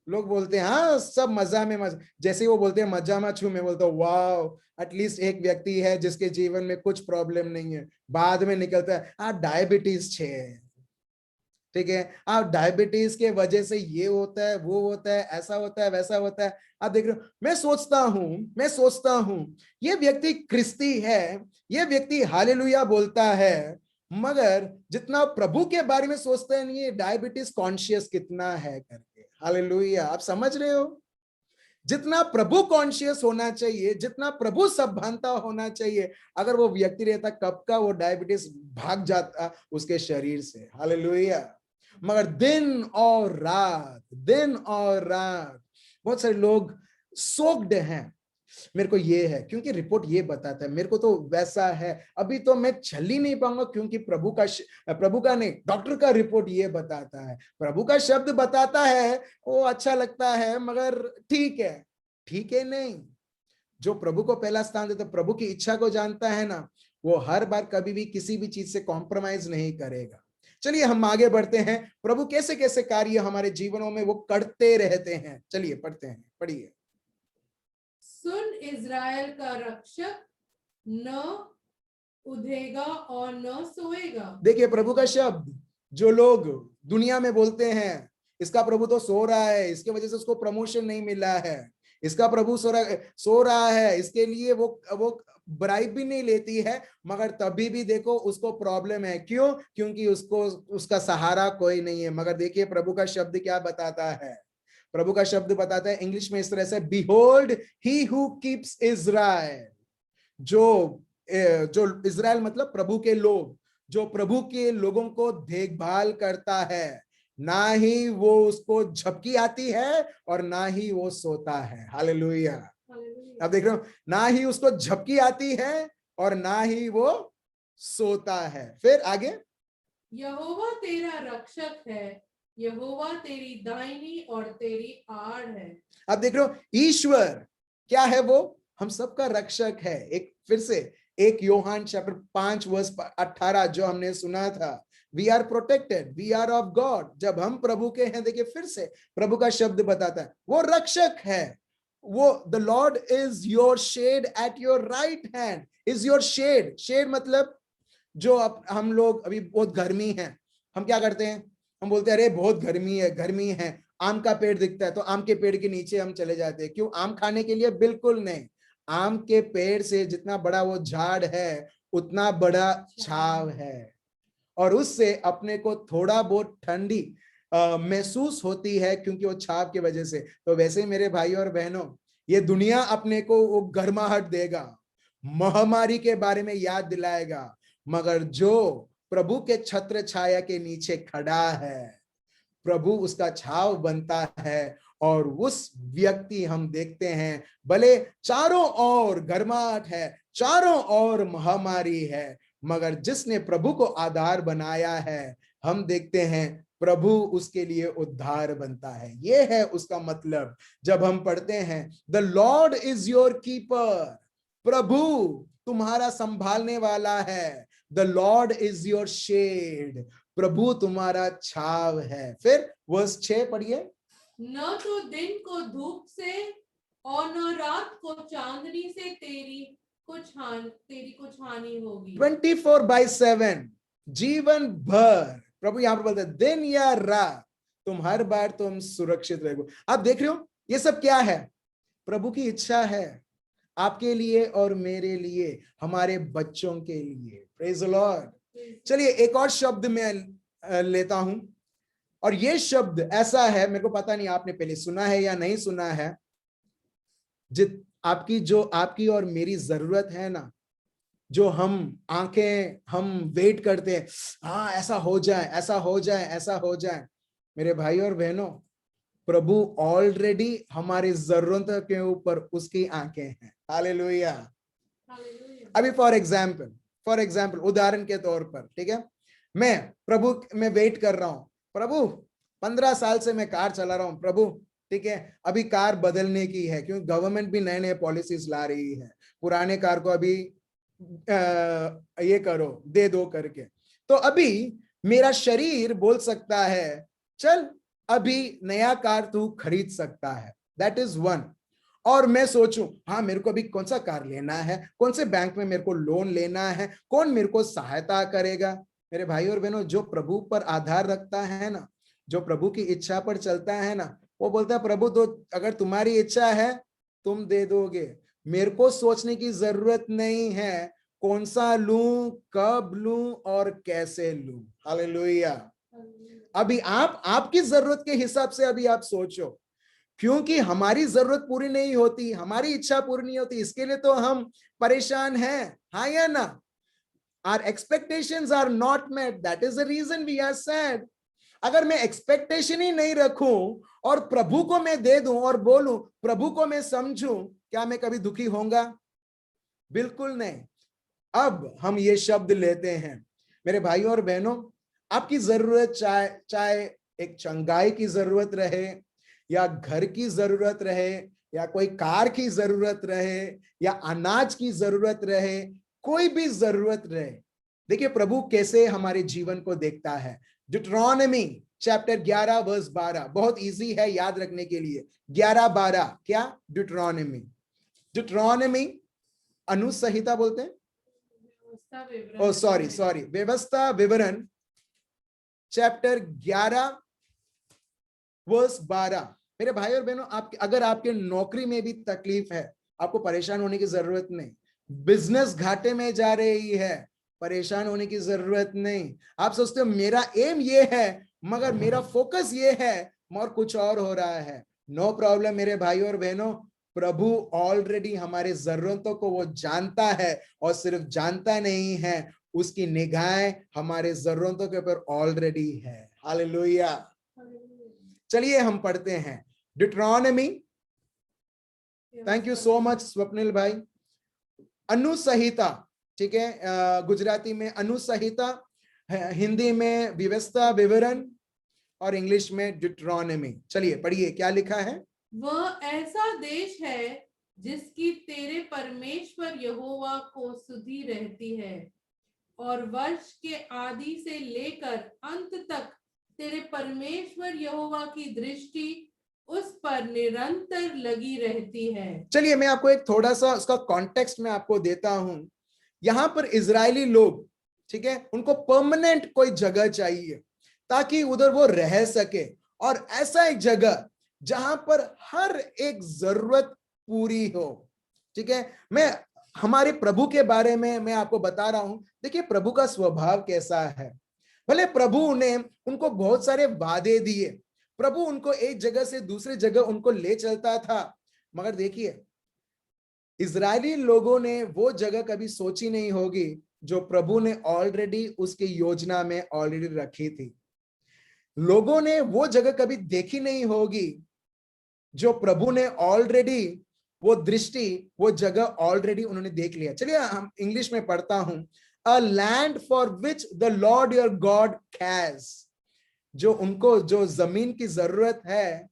लोग बोलते हैं हाँ सब मजा में मजा, जैसे वो बोलते हैं मजा में छू, मैं बोलता हूँ वाह, एटलीस्ट एक व्यक्ति है जिसके जीवन में कुछ प्रॉब्लम नहीं है। बाद में निकलता है हाँ डायबिटीज छे, ठीक है, आप डायबिटीज के वजह से ये होता है, वो होता है, ऐसा होता है, वैसा होता है। आप देख रहे हो, मैं सोचता हूं ये व्यक्ति क्रिस्ती है, ये व्यक्ति हालेलुया बोलता है, मगर जितना प्रभु के बारे में सोचते हैं नहीं, ये डायबिटीज कॉन्शियस कितना है करके। हालेलुया, आप समझ रहे हो, जितना प्रभु कॉन्शियस होना चाहिए, जितना प्रभु सभानता होना चाहिए, अगर वो व्यक्ति रहता, कब का वो डायबिटीज भाग जाता उसके शरीर से। हालेलुया। मगर दिन और रात बहुत सारे लोग सोक्ड हैं। मेरे को ये है क्योंकि रिपोर्ट ये बताता है, मेरे को तो वैसा है, अभी तो मैं चल ही नहीं पाऊंगा क्योंकि प्रभु का नहीं, डॉक्टर का रिपोर्ट ये बताता है, प्रभु का शब्द बताता है, वो अच्छा लगता है, मगर ठीक है नहीं। जो प्रभु को पहला स्थान देता, प्रभु की इच्छा को जानता है ना, वो हर बार कभी भी किसी भी चीज से कॉम्प्रोमाइज नहीं करेगा। चलिए हम आगे बढ़ते हैं, प्रभु कैसे कैसे कार्य हमारे जीवनों में वो करते रहते हैं। चलिए पढ़ते हैं, पढ़िए। सुन इज़राइल का रक्षक न उधेगा और न सोएगा। देखिए प्रभु का शब्द, जो लोग दुनिया में बोलते हैं इसका प्रभु तो सो रहा है, इसके वजह से उसको प्रमोशन नहीं मिला है, इसका प्रभु सो रहा है, इसके लिए वो ब्राइब भी नहीं लेती है, मगर तभी भी देखो उसको प्रॉब्लम है। क्यों? क्योंकि उसका सहारा कोई नहीं है। मगर देखिए प्रभु का शब्द क्या बताता है, प्रभु का शब्द बताता है इंग्लिश में इस तरह से, behold he who keeps Israel, जो इज़राइल मतलब प्रभु के लोग, जो प्रभु के लोगों को देखभाल करता है, ना ही वो उसको झपकी आती है और ना ही वो सोता है। हालेलुया। अब देख रहे हो, ना ही उसको झपकी आती है और ना ही वो सोता है। फिर आगे, यहोवा तेरा रक्षक है, यहोवा तेरी दाहिनी और तेरी आड़ है। अब देख रहे हो, ईश्वर क्या है, वो हम सबका रक्षक है। एक फिर से एक यूहन्ना चैप्टर 5 वर्स 18 जो हमने सुना था, we are protected, we are of God. जब हम प्रभु के हैं, देखिए फिर से प्रभु का शब्द बताता है वो रक्षक है, वो the Lord is your shade at your right hand, is your shade. Shade मतलब जो हम लोग अभी बहुत गर्मी है, हम क्या करते हैं, हम बोलते हैं अरे बहुत गर्मी है, आम का पेड़ दिखता है तो आम के पेड़ के नीचे हम चले जाते हैं। क्यों? आम खाने के लिए? बिल्कुल नहीं, आम के पेड़ से जितना बड़ा वो झाड़ है उतना बड़ा छाव है, और उससे अपने को थोड़ा बहुत ठंडी महसूस होती है क्योंकि वो छाव की वजह से। तो वैसे ही मेरे भाई और बहनों, ये दुनिया अपने को वो गर्माहट देगा, महामारी के बारे में याद दिलाएगा, मगर जो प्रभु के छत्र छाया के नीचे खड़ा है, प्रभु उसका छाव बनता है, और उस व्यक्ति हम देखते हैं भले चारों ओर गर्माहट है, चारों ओर महामारी है, मगर जिसने प्रभु को आधार बनाया है, हम देखते हैं प्रभु उसके लिए उद्धार बनता है। यह है उसका मतलब। जब हम पढ़ते हैं the Lord is your keeper, प्रभु तुम्हारा संभालने वाला है, the Lord is your shade, प्रभु तुम्हारा छाव है। फिर वर्स 6 पढ़िए। न तो दिन को धूप से और न रात को चांदनी से तेरी कुछ हानि होगी। 24/7 जीवन भर प्रभु यहां पर बोलते हैं दिन या रात तुम हर बार तुम सुरक्षित रहोगे। आप देख रहे हो ये सब क्या है? प्रभु की इच्छा है आपके लिए और मेरे लिए, हमारे बच्चों के लिए। Praise the Lord. चलिए एक और शब्द मैं लेता हूं, और ये शब्द ऐसा है, मेरे को पता नहीं आपने पहले सुना है या नहीं सुना है। आपकी और मेरी जरूरत है ना, जो हम वेट करते हैं, हाँ ऐसा हो जाए, ऐसा हो जाए, ऐसा हो जाए। मेरे भाई और बहनों, प्रभु ऑलरेडी हमारी जरूरतों के ऊपर उसकी आंखें हैं। हालेलुया। अभी फॉर एग्जाम्पल उदाहरण के तौर पर, ठीक है, मैं वेट कर रहा हूं, प्रभु 15 साल से मैं कार चला रहा हूं प्रभु, ठीक है, अभी कार बदलने की है, क्योंकि गवर्नमेंट भी नए नए पॉलिसीज ला रही है, पुराने कार को अभी ये करो, दे दो करके। तो अभी मेरा शरीर बोल सकता है चल अभी नया कार तू खरीद सकता है, दैट इज वन। और मैं सोचूं हाँ मेरे को अभी कौन सा कार लेना है, कौन से बैंक में मेरे को लोन लेना है, कौन मेरे को सहायता करेगा। मेरे भाई और बहनों, जो प्रभु पर आधार रखता है ना, जो प्रभु की इच्छा पर चलता है ना, वो बोलता है प्रभु तो अगर तुम्हारी इच्छा है तुम दे दोगे, मेरे को सोचने की जरूरत नहीं है कौन सा लूं, कब लूं और कैसे लूं। हालेलुया। अभी आपकी जरूरत के हिसाब से अभी आप सोचो, क्योंकि हमारी जरूरत पूरी नहीं होती, हमारी इच्छा पूरी नहीं होती, इसके लिए तो हम परेशान हैं, हाँ या ना। Our expectations are not met, that is the reason we are sad. अगर मैं एक्सपेक्टेशन ही नहीं रखूं और प्रभु को मैं दे दूं और बोलूं प्रभु को मैं समझूं, क्या मैं कभी दुखी होऊंगा? बिल्कुल नहीं। अब हम ये शब्द लेते हैं, मेरे भाई और बहनों, आपकी जरूरत चाहे एक चंगाई की जरूरत रहे, या घर की जरूरत रहे, या कोई कार की जरूरत रहे, या अनाज की जरूरत रहे, कोई भी जरूरत रहे, देखिए प्रभु कैसे हमारे जीवन को देखता है। डिट्रोनॉमी चैप्टर 11 वर्स 12 बहुत इजी है याद रखने के लिए। 11-12 क्या? डिट्रोनॉमी अनुसंहिता बोलते हैं, ओ सॉरी व्यवस्था विवरण चैप्टर 11 वर्स 12। मेरे भाई और बहनों, अगर आपके नौकरी में भी तकलीफ है, आपको परेशान होने की जरूरत नहीं। बिजनेस घाटे में जा रही है, परेशान होने की जरूरत नहीं। आप सोचते हो मेरा एम ये है मगर मेरा फोकस ये है और कुछ और हो रहा है, नो प्रॉब्लम मेरे भाई और बहनों, प्रभु ऑलरेडी हमारे जरूरतों को वो जानता है, और सिर्फ जानता नहीं है, उसकी निगाहें हमारे जरूरतों के ऊपर ऑलरेडी है। हालेलुया। चलिए हम पढ़ते हैं Deuteronomy. Thank you so much Swapnil भाई। अनुसंहिता, ठीक है, गुजराती में अनुसंहिता, हिंदी में व्यवस्था विवरण, और इंग्लिश में डिट्रोनॉमी। चलिए पढ़िए क्या लिखा है। वह ऐसा देश है जिसकी तेरे परमेश्वर यहोवा को सुधि रहती है, और वर्ष के आदि से लेकर अंत तक तेरे परमेश्वर यहोवा की दृष्टि उस पर निरंतर लगी रहती है। चलिए मैं आपको एक थोड़ा सा उसका कॉन्टेक्स्ट में आपको देता हूं। यहां पर इजरायली लोग, ठीक है, उनको परमानेंट कोई जगह चाहिए ताकि उधर वो रह सके, और ऐसा एक जगह जहां पर हर एक जरूरत पूरी हो। ठीक है, मैं हमारे प्रभु के बारे में मैं आपको बता रहा हूं। देखिए प्रभु का स्वभाव कैसा है। भले प्रभु ने उनको बहुत सारे वादे दिए, प्रभु उनको एक जगह से दूसरी जगह उनको ले चलता था, मगर देखिए इजरायली लोगों ने वो जगह कभी सोची नहीं होगी जो प्रभु ने ऑलरेडी उसकी योजना में ऑलरेडी रखी थी। लोगों ने वो जगह कभी देखी नहीं होगी जो प्रभु ने ऑलरेडी वो दृष्टि, वो जगह ऑलरेडी उन्होंने देख लिया। चलिए हम इंग्लिश में पढ़ता हूं। A land for which the Lord your God cares, जो जमीन की जरूरत है,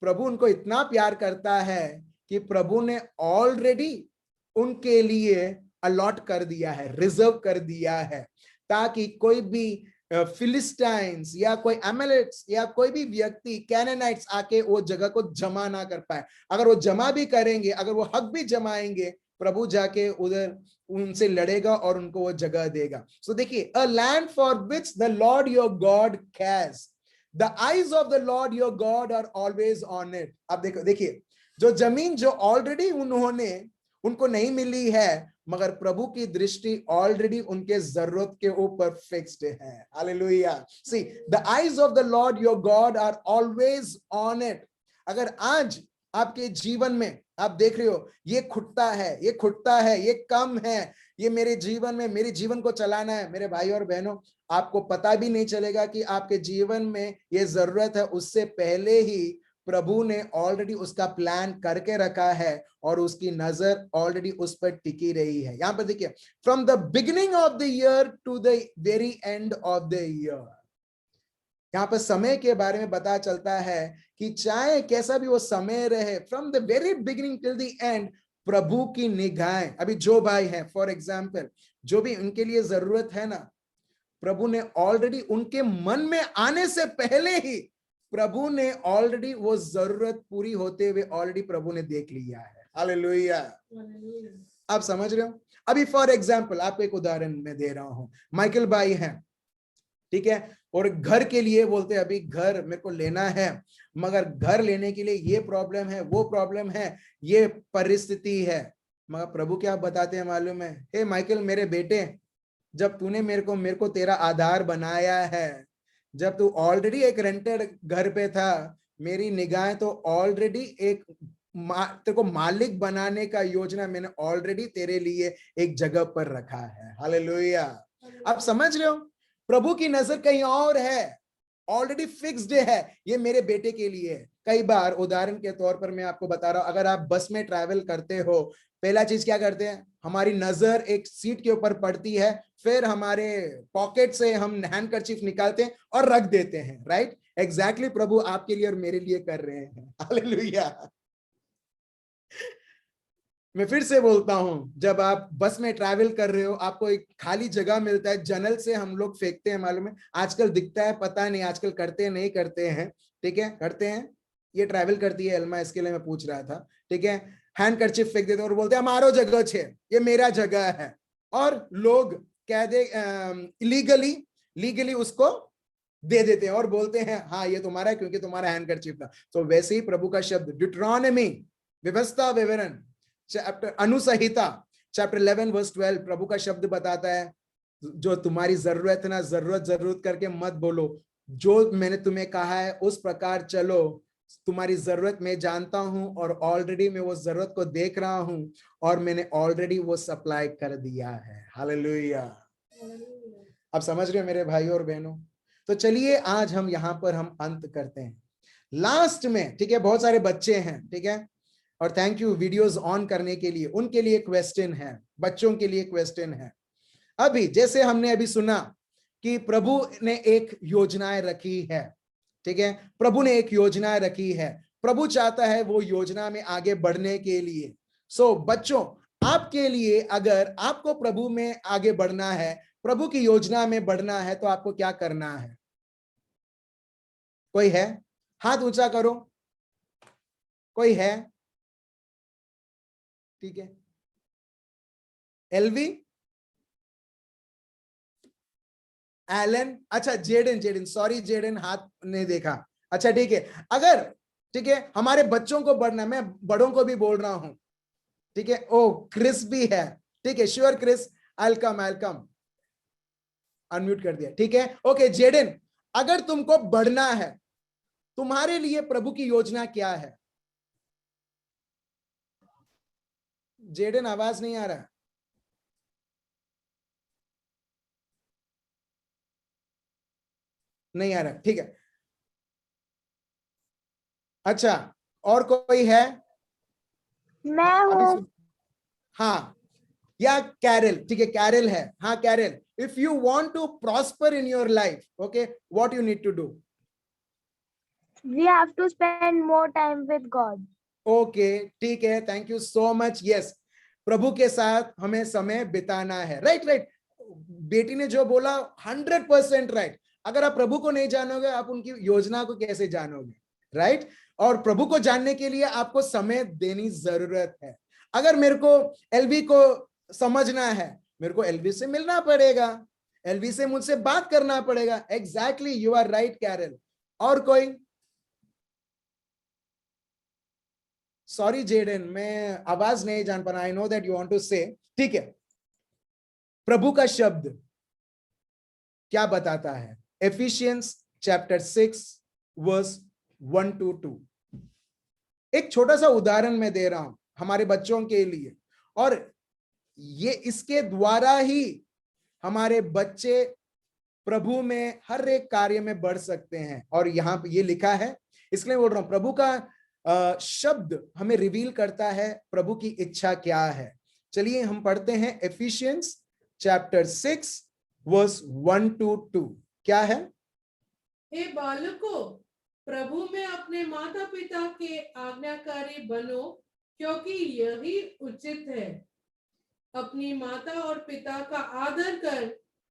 प्रभु उनको इतना प्यार करता है कि प्रभु ने ऑलरेडी उनके लिए अलॉट कर दिया है, रिजर्व कर दिया है, ताकि कोई भी फिलिस्टाइंस या कोई एमेलेट्स या कोई भी व्यक्ति कैनानाइट्स आके वो जगह को जमा ना कर पाए। अगर वो जमा भी करेंगे, अगर वो हक भी जमाएंगे, प्रभु जाके उधर उनसे लड़ेगा और उनको वो जगह देगा। सो देखिए, a land for which the Lord your God cares, the eyes of the Lord your God are always on it. अब देखो, देखिए, जो जमीन जो ऑलरेडी उनको नहीं मिली है, मगर प्रभु की दृष्टि ऑलरेडी उनके जरूरत के ऊपर फिक्स्ड है। हालेलुया। See, the eyes of the Lord your God are always on it. अगर आज आपके जीवन में आप देख रहे हो, ये खुटता है, ये खुटता है, ये कम है, ये मेरे जीवन में, मेरे जीवन को चलाना है, मेरे भाई और बहनों, आपको पता भी नहीं चलेगा कि आपके जीवन में ये जरूरत है। उससे पहले ही प्रभु ने ऑलरेडी उसका प्लान करके रखा है और उसकी नजर ऑलरेडी उस पर टिकी रही है। यहां पर देखिए, from the beginning of the year to the very end of the year, यहां पर समय के बारे में पता चलता है कि चाहे कैसा भी वो समय रहे, from the very beginning till the end, प्रभु की निगाहें, अभी जो भाई हैं फॉर एग्जाम्पल, जो भी उनके लिए जरूरत है ना, प्रभु ने ऑलरेडी उनके मन में आने से पहले ही प्रभु ने ऑलरेडी वो जरूरत पूरी होते हुए ऑलरेडी प्रभु ने देख लिया है। हालेलुया। आप समझ रहे हो? अभी फॉर एग्जाम्पल आपको एक उदाहरण मैं दे रहा हूं। माइकल भाई हैं, ठीक है, और घर के लिए बोलते हैं अभी घर मेरे को लेना है, मगर घर लेने के लिए ये प्रॉब्लम है, वो प्रॉब्लम है, ये परिस्थिति है। मगर प्रभु क्या बताते हैं मालूम है? हे माइकल मेरे बेटे, जब तूने मेरे को तेरा आधार बनाया है, जब तू ऑलरेडी एक रेंटेड घर पे था, मेरी निगाहें तो ऑलरेडी एक तेरे को मालिक बनाने का योजना मैंने ऑलरेडी तेरे लिए एक जगह पर रखा है। हालेलुया। आप समझ रहे हो? प्रभु की नजर कहीं और है, ऑलरेडी फिक्स्ड है, ये मेरे बेटे के लिए है। कई बार उदाहरण के तौर पर मैं आपको बता रहा हूं, अगर आप बस में ट्रैवल करते हो, पहला चीज क्या करते हैं, हमारी नजर एक सीट के ऊपर पड़ती है, फिर हमारे पॉकेट से हम हैंडकरचीफ निकालते हैं और रख देते हैं, राइट? एग्जैक्टली प्रभु आपके लिए और मेरे लिए कर रहे हैं। हालेलुया। मैं फिर से बोलता हूं, जब आप बस में ट्रैवल कर रहे हो, आपको एक खाली जगह मिलता है, जनरल से हम लोग फेंकते हैं, मालूम है? आजकल दिखता है, पता नहीं आजकल करते हैं नहीं करते हैं, ठीक है, करते हैं, ये ट्रैवल करती है एल्मा, इसके लिए मैं पूछ रहा था, ठीक है। हैंडकरचीफ फेंक देते हैं और बोलते हैं हमारो जगह छे, ये मेरा जगह है, और लोग कह दे लीगली उसको दे देते हैं और बोलते हैं हाँ ये तुम्हारा है क्योंकि तुम्हारा हैंडकरचीफ था। तो वैसे ही प्रभु का शब्द ड्यूटरॉनमी, व्यवस्था विवरण, चैप्टर अनुसंहिता चैप्टर 11 वर्स 12, प्रभु का शब्द बताता है, जो तुम्हारी जरूरत है ना, जरूरत करके मत बोलो, जो मैंने तुम्हें कहा है उस प्रकार चलो, तुम्हारी जरूरत मैं जानता हूं और ऑलरेडी मैं वो जरूरत को देख रहा हूं और मैंने ऑलरेडी वो सप्लाई कर दिया है। हालेलुया। आप समझ रहे हो मेरे भाई और बहनों? तो चलिए आज हम यहां पर हम अंत करते हैं लास्ट में, ठीक है। बहुत सारे बच्चे हैं, ठीक है, और थैंक यू वीडियोस ऑन करने के लिए। उनके लिए क्वेश्चन है, बच्चों के लिए क्वेश्चन है। अभी जैसे हमने अभी सुना कि प्रभु ने एक योजनाएं रखी है, ठीक है, प्रभु ने एक योजना रखी है, प्रभु चाहता है वो योजना में आगे बढ़ने के लिए। सो बच्चों, आपके लिए अगर आपको प्रभु में आगे बढ़ना है, प्रभु की योजना में बढ़ना है, तो आपको क्या करना है? कोई है? हाथ ऊंचा करो। कोई है? ठीक है। एलवी, एलन, अच्छा जेडन, सॉरी जेडन हाथ नहीं देखा। अच्छा ठीक है, अगर ठीक है हमारे बच्चों को बढ़ना, मैं बड़ों को भी बोल रहा हूं, ठीक है। ओ क्रिस भी है, ठीक है, श्योर क्रिस, आई कम अनम्यूट कर दिया, ठीक है। ओके जेडन, अगर तुमको बढ़ना है, तुम्हारे लिए प्रभु की योजना क्या है? जेडन आवाज नहीं आ रहा। नहीं आ रहा, ठीक है। अच्छा, और कोई है? मैं हूं। हाँ, या कैरल, ठीक है, कैरल है। हाँ Carol, if you want to prosper in your life, okay, what you need to do? We have to spend more time with God. Okay ठीक है, thank you so much. Yes, प्रभु के साथ हमें समय बिताना है। राइट राइट, बेटी ने जो बोला 100% राइट। अगर आप प्रभु को नहीं जानोगे, आप उनकी योजना को कैसे जानोगे? राइट। और प्रभु को जानने के लिए आपको समय देनी जरूरत है। अगर मेरे को एलवी को समझना है, मेरे को एलवी से मिलना पड़ेगा, एलवी से मुझसे बात करना पड़ेगा। Exactly, you are right Carol. और कोई? सॉरी जेडन, मैं आवाज नहीं जान पाना। I know that you want to say. ठीक है, प्रभु का शब्द क्या बताता है? Ephesians chapter 6 verse 1-2। एक छोटा सा उदाहरण मैं दे रहा हूं हमारे बच्चों के लिए, और ये इसके द्वारा ही हमारे बच्चे प्रभु में हर एक कार्य में बढ़ सकते हैं। और यहां पे ये लिखा है, इसलिए बोल रहा हूं, प्रभु का शब्द हमें रिवील करता है प्रभु की इच्छा क्या है। चलिए हम पढ़ते हैं एफिशियंस चैप्टर 6 वर्स 1-2। क्या है? हे बालकों, प्रभु में अपने माता पिता के आज्ञाकारी बनो, क्योंकि यही उचित है। अपनी माता और पिता का आदर कर,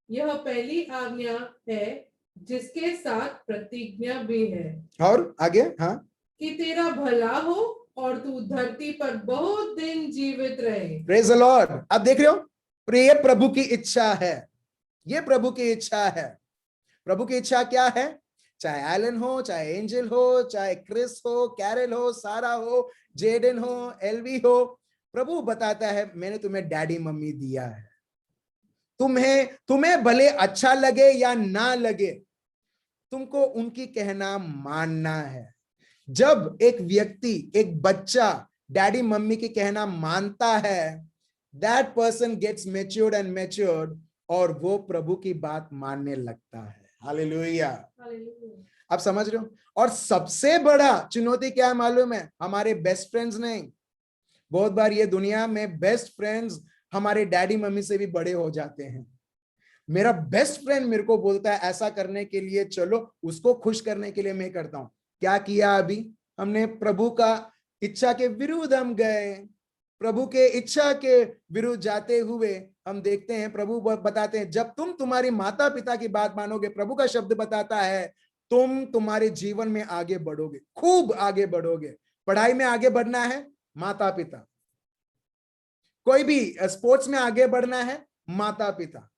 यह पहली आज्ञा है, जिसके साथ प्रतिज्ञा भी है। और आगे? हाँ, कि तेरा भला हो और तू धरती पर बहुत दिन जीवित रहे। Praise the Lord. आप देख रहे हो, प्रिय प्रभु की इच्छा है, ये प्रभु की इच्छा है। प्रभु की इच्छा क्या है? चाहे एलन हो, चाहे एंजल हो, चाहे क्रिस हो, कैरल हो, सारा हो, जेडन हो, एलवी हो, प्रभु बताता है मैंने तुम्हें डैडी मम्मी दिया है। तुम्हें भले अच्छा लगे या ना लगे, तुमको उनकी कहना मानना है। जब एक व्यक्ति, एक बच्चा डैडी मम्मी की कहना मानता है, that person gets matured and matured, और वो प्रभु की बात मानने लगता है। हालेलुया। आप समझ रहे हो? और सबसे बड़ा चुनौती क्या है मालूम है? हमारे बेस्ट फ्रेंड्स नहीं। बहुत बार ये दुनिया में बेस्ट फ्रेंड्स हमारे डैडी मम्मी से भी बड़े हो जाते हैं। मेरा बेस्ट फ्रेंड मेरे को बोलता है ऐसा करने के लिए, चलो उसको खुश करने के लिए मैं करता हूं। क्या किया अभी हमने? प्रभु का इच्छा के विरुद्ध हम गए। प्रभु के इच्छा के विरुद्ध जाते हुए हम देखते हैं प्रभु बताते हैं, जब तुम तुम्हारी माता पिता की बात मानोगे, प्रभु का शब्द बताता है, तुम तुम्हारे जीवन में आगे बढ़ोगे, खूब आगे बढ़ोगे। पढ़ाई में आगे बढ़ना है, माता पिता। कोई भी स्पोर्ट्स में आगे बढ़ना है, माता पिता।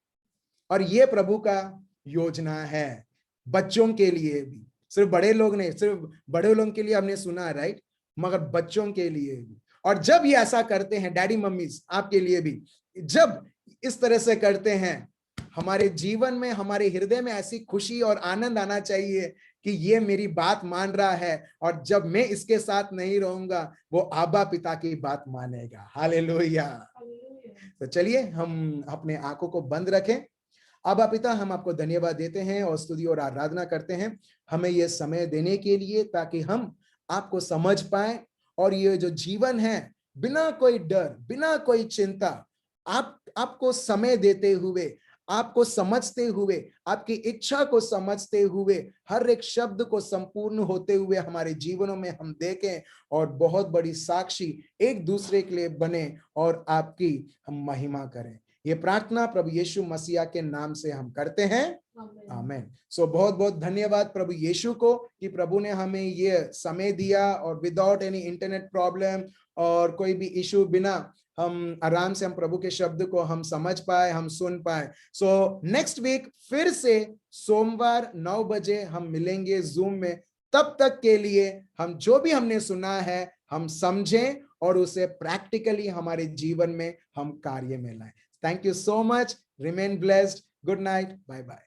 और ये प्रभु का योजना है बच्चों के लिए भी। सिर्फ बड़े लोग नहीं, सिर्फ बड़े लोगों के लिए हमने सुना, राइट, मगर बच्चों के लिए भी। और जब ये ऐसा करते हैं, डैडी मम्मीज आपके लिए भी, जब इस तरह से करते हैं, हमारे जीवन में, हमारे हृदय में ऐसी खुशी और आनंद आना चाहिए कि ये मेरी बात मान रहा है, और जब मैं इसके साथ नहीं रहूंगा, वो आबा पिता की बात मानेगा। हालेलुया। तो चलिए हम अपने आंखों को बंद रखें। आबा पिता, हम आपको धन्यवाद देते हैं और स्तुति और आराधना करते हैं हमें ये समय देने के लिए, ताकि हम आपको समझ पाए, और ये जो जीवन है, बिना कोई डर, बिना कोई चिंता, आपको समय देते हुए, आपको समझते हुए, आपकी इच्छा को समझते हुए, हर एक शब्द को संपूर्ण होते हुए हमारे जीवनों में हम देखें, और बहुत बड़ी साक्षी एक दूसरे के लिए बने, और आपकी हम महिमा करें। ये प्रार्थना प्रभु यीशु मसीहा के नाम से हम करते हैं, आमीन। सो बहुत बहुत धन्यवाद प्रभु यीशु को कि प्रभु ने हमें ये समय दिया, और विदाउट एनी इंटरनेट प्रॉब्लम और कोई भी इशू, बिना हम आराम से हम प्रभु के शब्द को हम समझ पाए, हम सुन पाए। सो नेक्स्ट वीक फिर से सोमवार 9 बजे हम मिलेंगे जूम में। तब तक के लिए हम जो भी हमने सुना है हम समझें, और उसे प्रैक्टिकली हमारे जीवन में हम कार्य में लाएं। Thank you so much. Remain blessed. Good night. Bye bye.